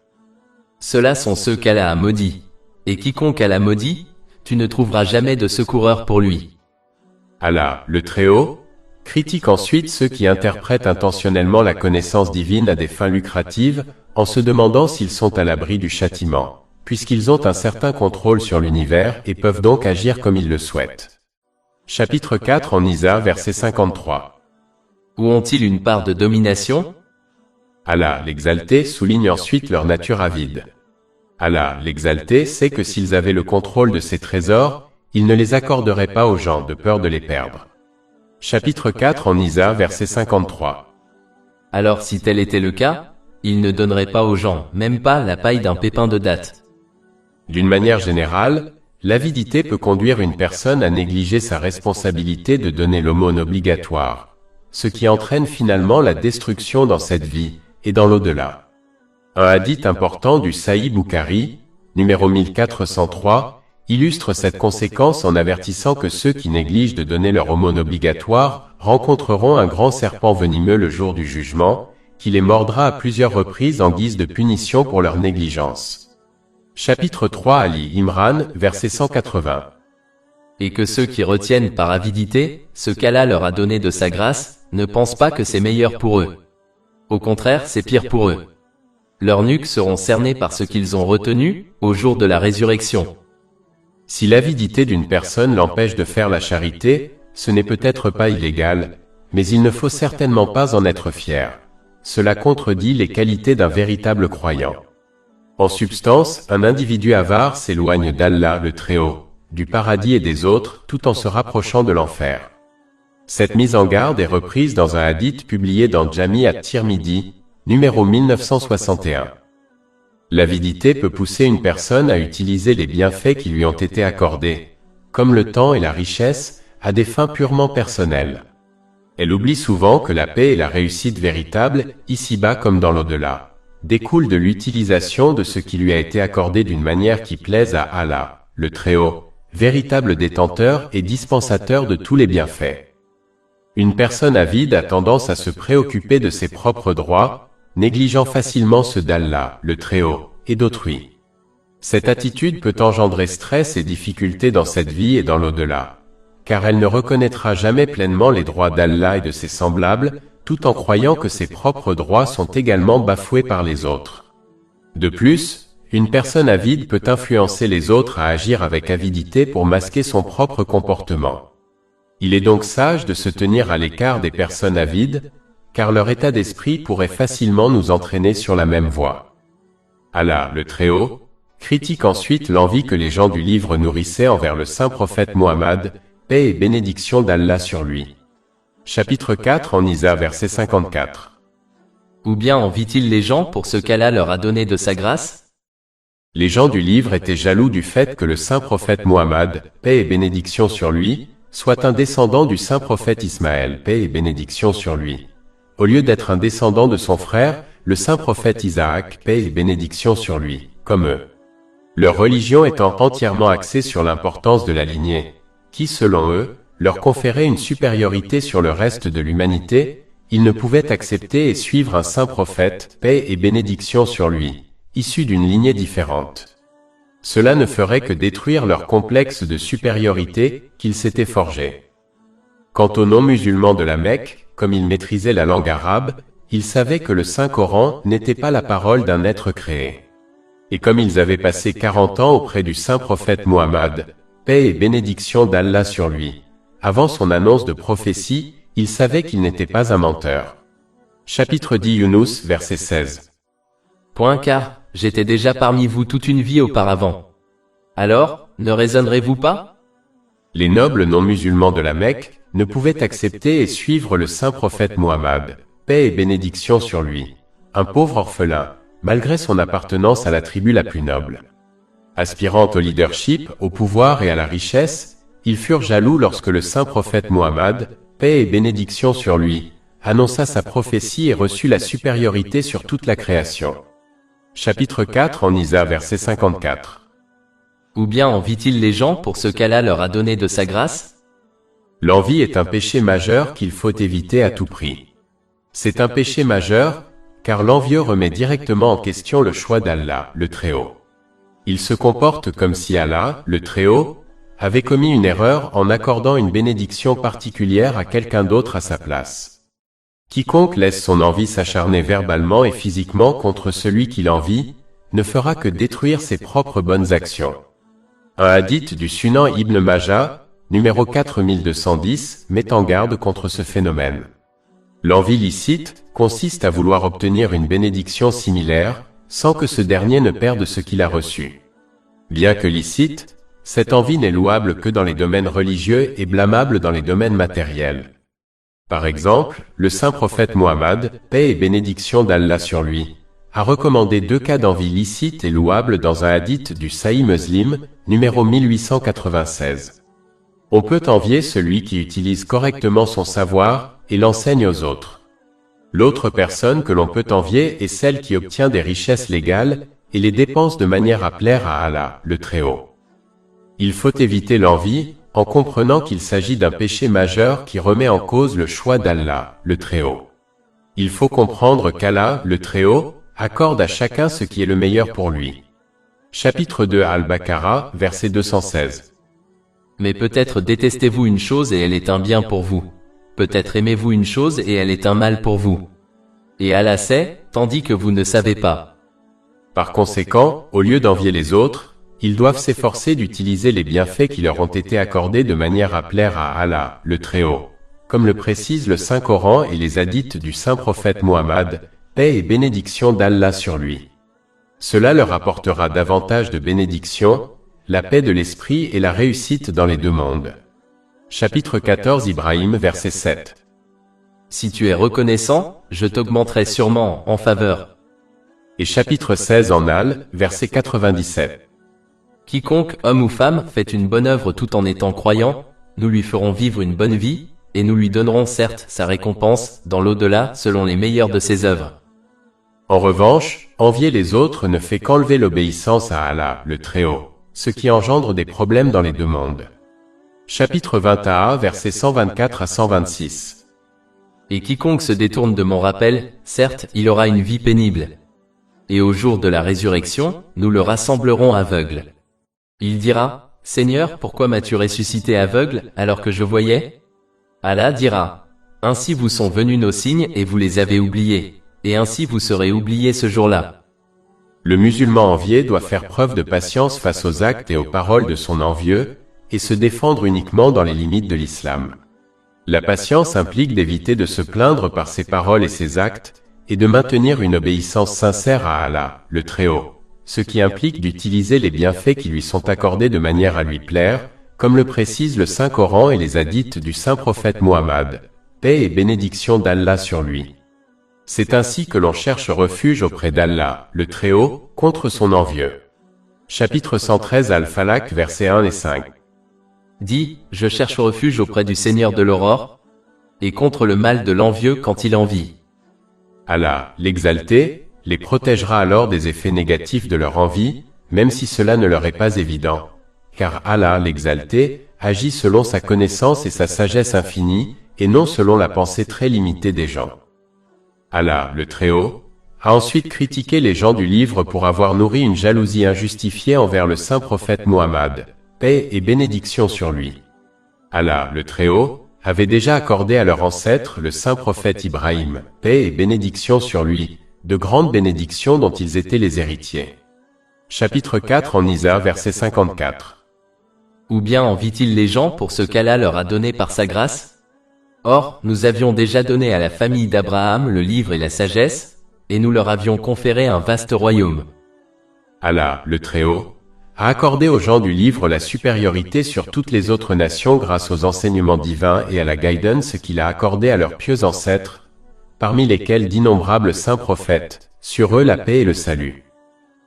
Ceux-là sont ceux qu'Allah a maudits. Et quiconque Allah maudit, tu ne trouveras jamais de secoureur pour lui. Allah, le Très-Haut, critique ensuite ceux qui interprètent intentionnellement la connaissance divine à des fins lucratives, en se demandant s'ils sont à l'abri du châtiment, puisqu'ils ont un certain contrôle sur l'univers et peuvent donc agir comme ils le souhaitent. Chapitre 4 en Nisa, verset 53. Où ont-ils une part de domination? Allah, l'exalté, souligne ensuite leur nature avide. Allah, l'exalté, sait que s'ils avaient le contrôle de ces trésors, il ne les accorderait pas aux gens de peur de les perdre. Chapitre 4 en Nisa, verset 53. Alors si tel était le cas, il ne donnerait pas aux gens, même pas la paille d'un pépin de date. D'une manière générale, l'avidité peut conduire une personne à négliger sa responsabilité de donner l'aumône obligatoire, ce qui entraîne finalement la destruction dans cette vie et dans l'au-delà. Un hadith important du Sahih Bukhari, numéro 1403, illustre cette conséquence en avertissant que ceux qui négligent de donner leur aumône obligatoire rencontreront un grand serpent venimeux le jour du jugement, qui les mordra à plusieurs reprises en guise de punition pour leur négligence. Chapitre 3 Ali Imran, verset 180. Et que ceux qui retiennent par avidité, ce qu'Allah leur a donné de sa grâce, ne pensent pas que c'est meilleur pour eux. Au contraire, c'est pire pour eux. Leurs nuques seront cernées par ce qu'ils ont retenu, au jour de la résurrection. Si l'avidité d'une personne l'empêche de faire la charité, ce n'est peut-être pas illégal, mais il ne faut certainement pas en être fier. Cela contredit les qualités d'un véritable croyant. En substance, un individu avare s'éloigne d'Allah le Très-Haut, du paradis et des autres, tout en se rapprochant de l'enfer. Cette mise en garde est reprise dans un hadith publié dans Jami' at-Tirmidhi, numéro 1961. L'avidité peut pousser une personne à utiliser les bienfaits qui lui ont été accordés, comme le temps et la richesse, à des fins purement personnelles. Elle oublie souvent que la paix et la réussite véritable, ici-bas comme dans l'au-delà, découlent de l'utilisation de ce qui lui a été accordé d'une manière qui plaise à Allah, le Très-Haut, véritable détenteur et dispensateur de tous les bienfaits. Une personne avide a tendance à se préoccuper de ses propres droits, négligeant facilement ceux d'Allah, le Très-Haut, et d'autrui. Cette attitude peut engendrer stress et difficultés dans cette vie et dans l'au-delà, car elle ne reconnaîtra jamais pleinement les droits d'Allah et de ses semblables, tout en croyant que ses propres droits sont également bafoués par les autres. De plus, une personne avide peut influencer les autres à agir avec avidité pour masquer son propre comportement. Il est donc sage de se tenir à l'écart des personnes avides, car leur état d'esprit pourrait facilement nous entraîner sur la même voie. Allah, le Très-Haut, critique ensuite l'envie que les gens du livre nourrissaient envers le saint prophète Muhammad, paix et bénédiction d'Allah sur lui. Chapitre 4 en Isa verset 54. Ou bien envie-t-il les gens pour ce qu'Allah leur a donné de sa grâce? Les gens du livre étaient jaloux du fait que le saint prophète Muhammad, paix et bénédiction sur lui, soit un descendant du saint prophète Ismaël, paix et bénédiction sur lui, au lieu d'être un descendant de son frère, le saint prophète Isaac, paix et bénédiction sur lui, comme eux. Leur religion étant entièrement axée sur l'importance de la lignée, qui, selon eux, leur conférait une supériorité sur le reste de l'humanité, ils ne pouvaient accepter et suivre un saint prophète, paix et bénédiction sur lui, issu d'une lignée différente. Cela ne ferait que détruire leur complexe de supériorité qu'ils s'étaient forgé. Quant aux non-musulmans de la Mecque, comme ils maîtrisaient la langue arabe, ils savaient que le Saint-Coran n'était pas la parole d'un être créé. Et comme ils avaient passé 40 ans auprès du saint prophète Muhammad, paix et bénédiction d'Allah sur lui, avant son annonce de prophétie, ils savaient qu'il n'était pas un menteur. Chapitre 10 Yunus, verset 16. Car, j'étais déjà parmi vous toute une vie auparavant. Alors, ne raisonnerez-vous pas? Les nobles non-musulmans de la Mecque ne pouvaient accepter et suivre le saint prophète Muhammad, paix et bénédiction sur lui, un pauvre orphelin, malgré son appartenance à la tribu la plus noble. Aspirant au leadership, au pouvoir et à la richesse, ils furent jaloux lorsque le saint prophète Muhammad, paix et bénédiction sur lui, annonça sa prophétie et reçut la supériorité sur toute la création. Chapitre 4 en Isa verset 54. Ou bien envie-t-il les gens pour ce qu'Allah leur a donné de sa grâce? L'envie est un péché majeur qu'il faut éviter à tout prix. C'est un péché majeur, car l'envieux remet directement en question le choix d'Allah, le Très-Haut. Il se comporte comme si Allah, le Très-Haut, avait commis une erreur en accordant une bénédiction particulière à quelqu'un d'autre à sa place. Quiconque laisse son envie s'acharner verbalement et physiquement contre celui qui l'envie, ne fera que détruire ses propres bonnes actions. Un hadith du Sunan Ibn Majah, numéro 4210, met en garde contre ce phénomène. L'envie licite consiste à vouloir obtenir une bénédiction similaire, sans que ce dernier ne perde ce qu'il a reçu. Bien que licite, cette envie n'est louable que dans les domaines religieux et blâmable dans les domaines matériels. Par exemple, le saint prophète Muhammad, paix et bénédiction d'Allah sur lui, a recommandé 2 cas d'envie licite et louable dans un hadith du Sahih Muslim, numéro 1896. On peut envier celui qui utilise correctement son savoir et l'enseigne aux autres. L'autre personne que l'on peut envier est celle qui obtient des richesses légales et les dépense de manière à plaire à Allah, le Très-Haut. Il faut éviter l'envie, en comprenant qu'il s'agit d'un péché majeur qui remet en cause le choix d'Allah, le Très-Haut. Il faut comprendre qu'Allah, le Très-Haut, accorde à chacun ce qui est le meilleur pour lui. Chapitre 2 Al-Baqarah, verset 216. Mais peut-être détestez-vous une chose et elle est un bien pour vous. Peut-être aimez-vous une chose et elle est un mal pour vous. Et Allah sait, tandis que vous ne savez pas. Par conséquent, au lieu d'envier les autres, ils doivent s'efforcer d'utiliser les bienfaits qui leur ont été accordés de manière à plaire à Allah, le Très-Haut, comme le précise le Saint-Coran et les hadiths du saint prophète Muhammad, paix et bénédiction d'Allah sur lui. Cela leur apportera davantage de bénédictions, la paix de l'esprit et la réussite dans les 2 mondes. Chapitre 14 Ibrahim verset 7. Si tu es reconnaissant, je t'augmenterai sûrement en faveur. Et chapitre 16 en Al, verset 97. Quiconque, homme ou femme, fait une bonne œuvre tout en étant croyant, nous lui ferons vivre une bonne vie, et nous lui donnerons certes sa récompense, dans l'au-delà, selon les meilleures de ses œuvres. En revanche, envier les autres ne fait qu'enlever l'obéissance à Allah, le Très-Haut, ce qui engendre des problèmes dans les 2 mondes. Chapitre 21, versets 124 à 126. Et quiconque se détourne de mon rappel, certes, il aura une vie pénible. et au jour de la résurrection, nous le rassemblerons aveugle. Il dira, Seigneur, pourquoi m'as-tu ressuscité aveugle, alors que je voyais? Allah dira, ainsi vous sont venus nos signes et vous les avez oubliés, et ainsi vous serez oubliés ce jour-là. Le musulman envié doit faire preuve de patience face aux actes et aux paroles de son envieux, et se défendre uniquement dans les limites de l'islam. La patience implique d'éviter de se plaindre par ses paroles et ses actes, et de maintenir une obéissance sincère à Allah, le Très-Haut, ce qui implique d'utiliser les bienfaits qui lui sont accordés de manière à lui plaire, comme le précise le Saint-Coran et les hadiths du Saint-Prophète Muhammad, paix et bénédiction d'Allah sur lui. C'est ainsi que l'on cherche refuge auprès d'Allah, le Très-Haut, contre son envieux. Chapitre 113 Al-Falaq, versets 1 et 5. Dis, je cherche refuge auprès du Seigneur de l'aurore, et contre le mal de l'envieux quand il envie. Allah, l'exalté, les protégera alors des effets négatifs de leur envie, même si cela ne leur est pas évident, car Allah, l'exalté, agit selon sa connaissance et sa sagesse infinie, et non selon la pensée très limitée des gens. Allah, le Très-Haut, a ensuite critiqué les gens du livre pour avoir nourri une jalousie injustifiée envers le saint prophète Muhammad, paix et bénédiction sur lui. Allah, le Très-Haut, avait déjà accordé à leur ancêtre, le saint prophète Ibrahim, paix et bénédiction sur lui, de grandes bénédictions dont ils étaient les héritiers. Chapitre 4 en Isa, verset 54. Ou bien envie-t-il les gens pour ce qu'Allah leur a donné par sa grâce? Or, nous avions déjà donné à la famille d'Abraham le livre et la sagesse, et nous leur avions conféré un vaste royaume. Allah, le Très-Haut, a accordé aux gens du livre la supériorité sur toutes les autres nations grâce aux enseignements divins et à la guidance qu'il a accordée à leurs pieux ancêtres, parmi lesquels d'innombrables saints prophètes, sur eux la paix et le salut.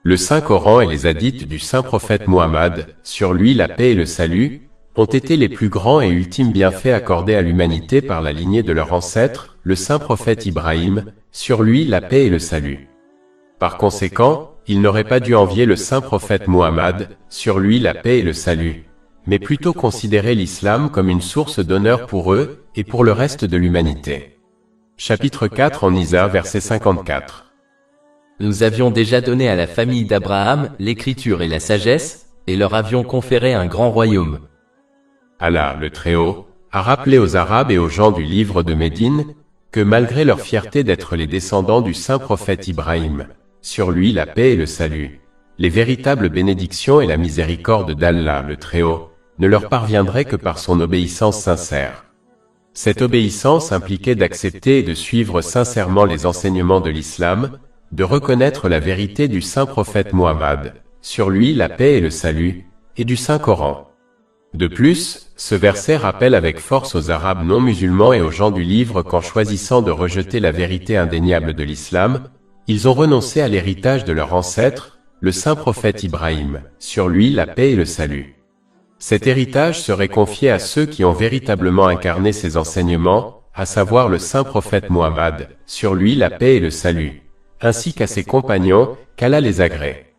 Le Saint-Coran et les hadiths du saint prophète Muhammad, sur lui la paix et le salut, ont été les plus grands et ultimes bienfaits accordés à l'humanité par la lignée de leur ancêtre, le saint prophète Ibrahim, sur lui la paix et le salut. Par conséquent, ils n'auraient pas dû envier le saint prophète Muhammad, sur lui la paix et le salut, mais plutôt considérer l'islam comme une source d'honneur pour eux et pour le reste de l'humanité. Chapitre 4 en Isa, verset 54. Nous avions déjà donné à la famille d'Abraham l'écriture et la sagesse, et leur avions conféré un grand royaume. Allah, le Très-Haut, a rappelé aux Arabes et aux gens du livre de Médine, que malgré leur fierté d'être les descendants du saint prophète Ibrahim, sur lui la paix et le salut, les véritables bénédictions et la miséricorde d'Allah, le Très-Haut, ne leur parviendraient que par son obéissance sincère. Cette obéissance impliquait d'accepter et de suivre sincèrement les enseignements de l'islam, de reconnaître la vérité du saint prophète Muhammad, sur lui la paix et le salut, et du Saint-Coran. De plus, ce verset rappelle avec force aux Arabes non musulmans et aux gens du livre qu'en choisissant de rejeter la vérité indéniable de l'islam, ils ont renoncé à l'héritage de leur ancêtre, le saint prophète Ibrahim, sur lui la paix et le salut. Cet héritage serait confié à ceux qui ont véritablement incarné ces enseignements, à savoir le saint prophète Muhammad, sur lui la paix et le salut, ainsi qu'à ses compagnons, qu'Allah les agrée.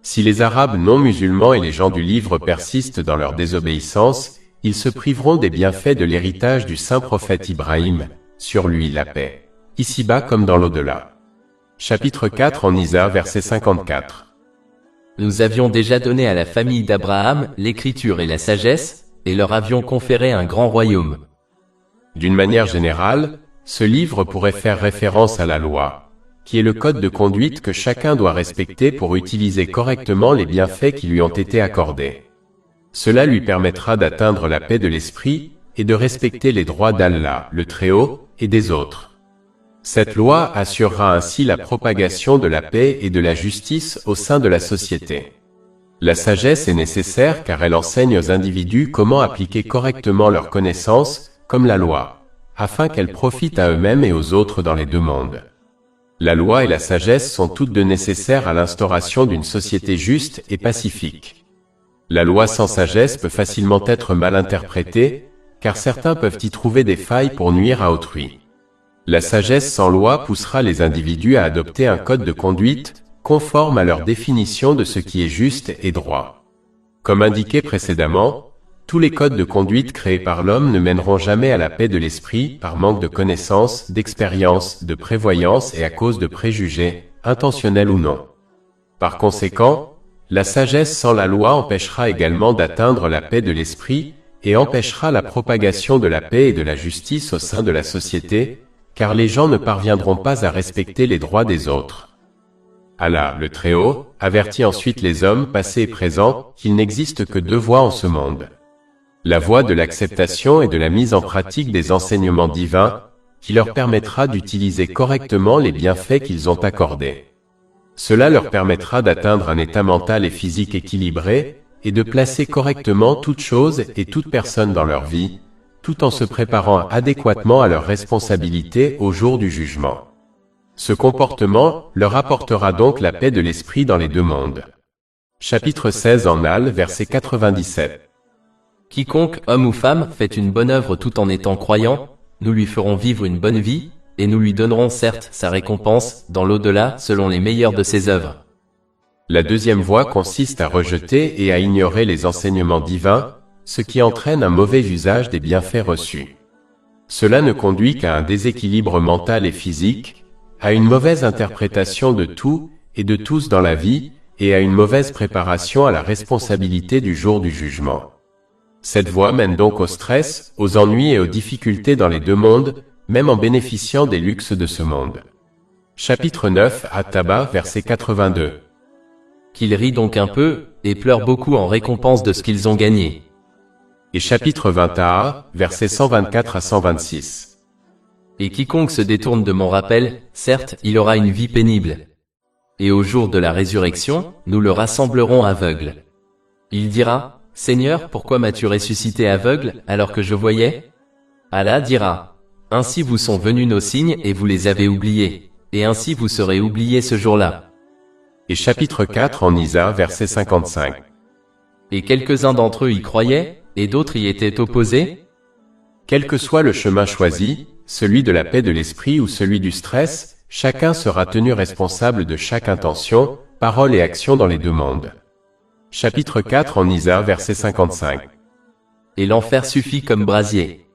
Si les Arabes non musulmans et les gens du livre persistent dans leur désobéissance, ils se priveront des bienfaits de l'héritage du saint prophète Ibrahim, sur lui la paix, ici-bas comme dans l'au-delà. Chapitre 4 en Isa, verset 54. Nous avions déjà donné à la famille d'Abraham l'écriture et la sagesse, et leur avions conféré un grand royaume. D'une manière générale, ce livre pourrait faire référence à la loi, qui est le code de conduite que chacun doit respecter pour utiliser correctement les bienfaits qui lui ont été accordés. Cela lui permettra d'atteindre la paix de l'esprit et de respecter les droits d'Allah, le Très-Haut, et des autres. Cette loi assurera ainsi la propagation de la paix et de la justice au sein de la société. La sagesse est nécessaire car elle enseigne aux individus comment appliquer correctement leurs connaissances, comme la loi, afin qu'elles profitent à eux-mêmes et aux autres dans les deux mondes. La loi et la sagesse sont toutes deux nécessaires à l'instauration d'une société juste et pacifique. La loi sans sagesse peut facilement être mal interprétée, car certains peuvent y trouver des failles pour nuire à autrui. La sagesse sans loi poussera les individus à adopter un code de conduite conforme à leur définition de ce qui est juste et droit. Comme indiqué précédemment, tous les codes de conduite créés par l'homme ne mèneront jamais à la paix de l'esprit par manque de connaissances, d'expérience, de prévoyance et à cause de préjugés, intentionnelle ou non. Par conséquent, la sagesse sans la loi empêchera également d'atteindre la paix de l'esprit et empêchera la propagation de la paix et de la justice au sein de la société, car les gens ne parviendront pas à respecter les droits des autres. Allah, le Très-Haut, avertit ensuite les hommes passés et présents qu'il n'existe que deux voies en ce monde. La voie de l'acceptation et de la mise en pratique des enseignements divins, qui leur permettra d'utiliser correctement les bienfaits qu'ils ont accordés. Cela leur permettra d'atteindre un état mental et physique équilibré, et de placer correctement toute chose et toute personne dans leur vie, tout en se préparant adéquatement à leurs responsabilités au jour du jugement. Ce comportement leur apportera donc la paix de l'esprit dans les deux mondes. Chapitre 16 en Al, verset 97. Quiconque, homme ou femme, fait une bonne œuvre tout en étant croyant, nous lui ferons vivre une bonne vie, et nous lui donnerons certes sa récompense, dans l'au-delà, selon les meilleures de ses œuvres. La deuxième voie consiste à rejeter et à ignorer les enseignements divins, ce qui entraîne un mauvais usage des bienfaits reçus. Cela ne conduit qu'à un déséquilibre mental et physique, à une mauvaise interprétation de tout et de tous dans la vie, et à une mauvaise préparation à la responsabilité du jour du jugement. Cette voie mène donc au stress, aux ennuis et aux difficultés dans les deux mondes, même en bénéficiant des luxes de ce monde. Chapitre 9 At-Taba, verset 82. Qu'ils rient donc un peu, et pleurent beaucoup en récompense de ce qu'ils ont gagné. Et chapitre 20 versets 124 à 126. Et quiconque se détourne de mon rappel, certes, il aura une vie pénible. Et au jour de la résurrection, nous le rassemblerons aveugle. Il dira, Seigneur, pourquoi m'as-tu ressuscité aveugle, alors que je voyais? Allah dira, ainsi vous sont venus nos signes et vous les avez oubliés, et ainsi vous serez oubliés ce jour-là. Et chapitre 4 en Isa, verset 55. Et quelques-uns d'entre eux y croyaient, et d'autres y étaient opposés. Quel que soit le chemin choisi, celui de la paix de l'esprit ou celui du stress, chacun sera tenu responsable de chaque intention, parole et action dans les deux mondes. Chapitre 4 en Isa, verset 55. Et l'enfer suffit comme brasier.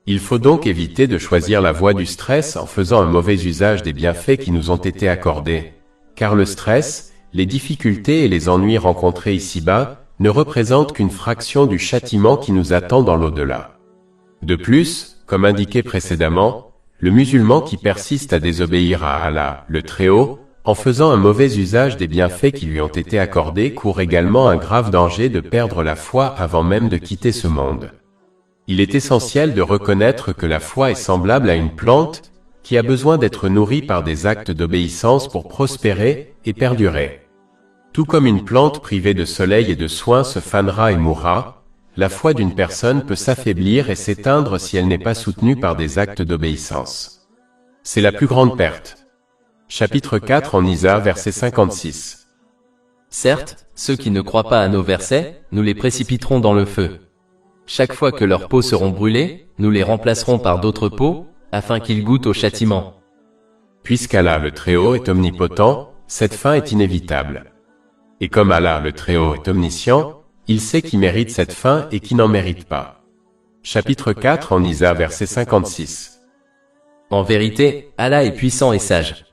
Il faut donc éviter de choisir la voie du stress en faisant un mauvais usage des bienfaits qui nous ont été accordés, car le stress, les difficultés et les ennuis rencontrés ici-bas ne représentent qu'une fraction du châtiment qui nous attend dans l'au-delà. De plus, comme indiqué précédemment, le musulman qui persiste à désobéir à Allah, le Très-Haut, en faisant un mauvais usage des bienfaits qui lui ont été accordés, court également un grave danger de perdre la foi avant même de quitter ce monde. Il est essentiel de reconnaître que la foi est semblable à une plante, qui a besoin d'être nourrie par des actes d'obéissance pour prospérer et perdurer. Tout comme une plante privée de soleil et de soins se fanera et mourra, la foi d'une personne peut s'affaiblir et s'éteindre si elle n'est pas soutenue par des actes d'obéissance. C'est la plus grande perte. Chapitre 4 en Isa, verset 56. Certes, ceux qui ne croient pas à nos versets, nous les précipiterons dans le feu. Chaque fois que leurs peaux seront brûlées, nous les remplacerons par d'autres peaux, afin qu'ils goûtent au châtiment. Puisqu'Allah le Très-Haut est omnipotent, cette fin est inévitable. Et comme Allah le Très-Haut est omniscient, il sait qui mérite cette fin et qui n'en mérite pas. Chapitre 4 en Isa, verset 56. En vérité, Allah est puissant et sage.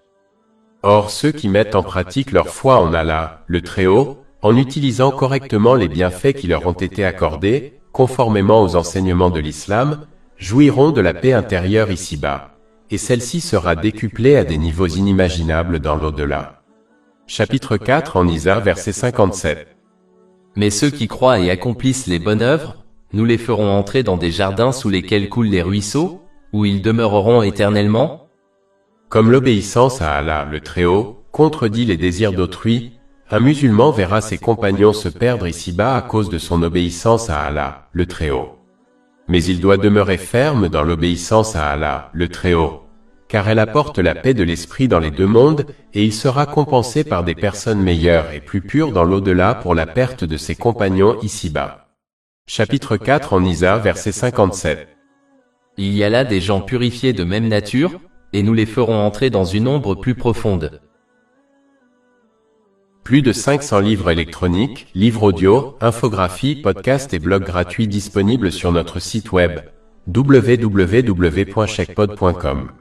Or ceux qui mettent en pratique leur foi en Allah, le Très-Haut, en utilisant correctement les bienfaits qui leur ont été accordés, conformément aux enseignements de l'islam, jouiront de la paix intérieure ici-bas, et celle-ci sera décuplée à des niveaux inimaginables dans l'au-delà. Chapitre 4 en Isa, verset 57. Mais ceux qui croient et accomplissent les bonnes œuvres, nous les ferons entrer dans des jardins sous lesquels coulent les ruisseaux, où ils demeureront éternellement. Comme l'obéissance à Allah, le Très-Haut, contredit les désirs d'autrui, un musulman verra ses compagnons se perdre ici-bas à cause de son obéissance à Allah, le Très-Haut. Mais il doit demeurer ferme dans l'obéissance à Allah, le Très-Haut, car elle apporte la paix de l'esprit dans les deux mondes, et il sera compensé par des personnes meilleures et plus pures dans l'au-delà pour la perte de ses compagnons ici-bas. Chapitre 4 en Isa, verset 57. Il y a là des gens purifiés de même nature, et nous les ferons entrer dans une ombre plus profonde. Plus de 500 livres électroniques, livres audio, infographies, podcasts et blogs gratuits disponibles sur notre site web www.chekpod.com.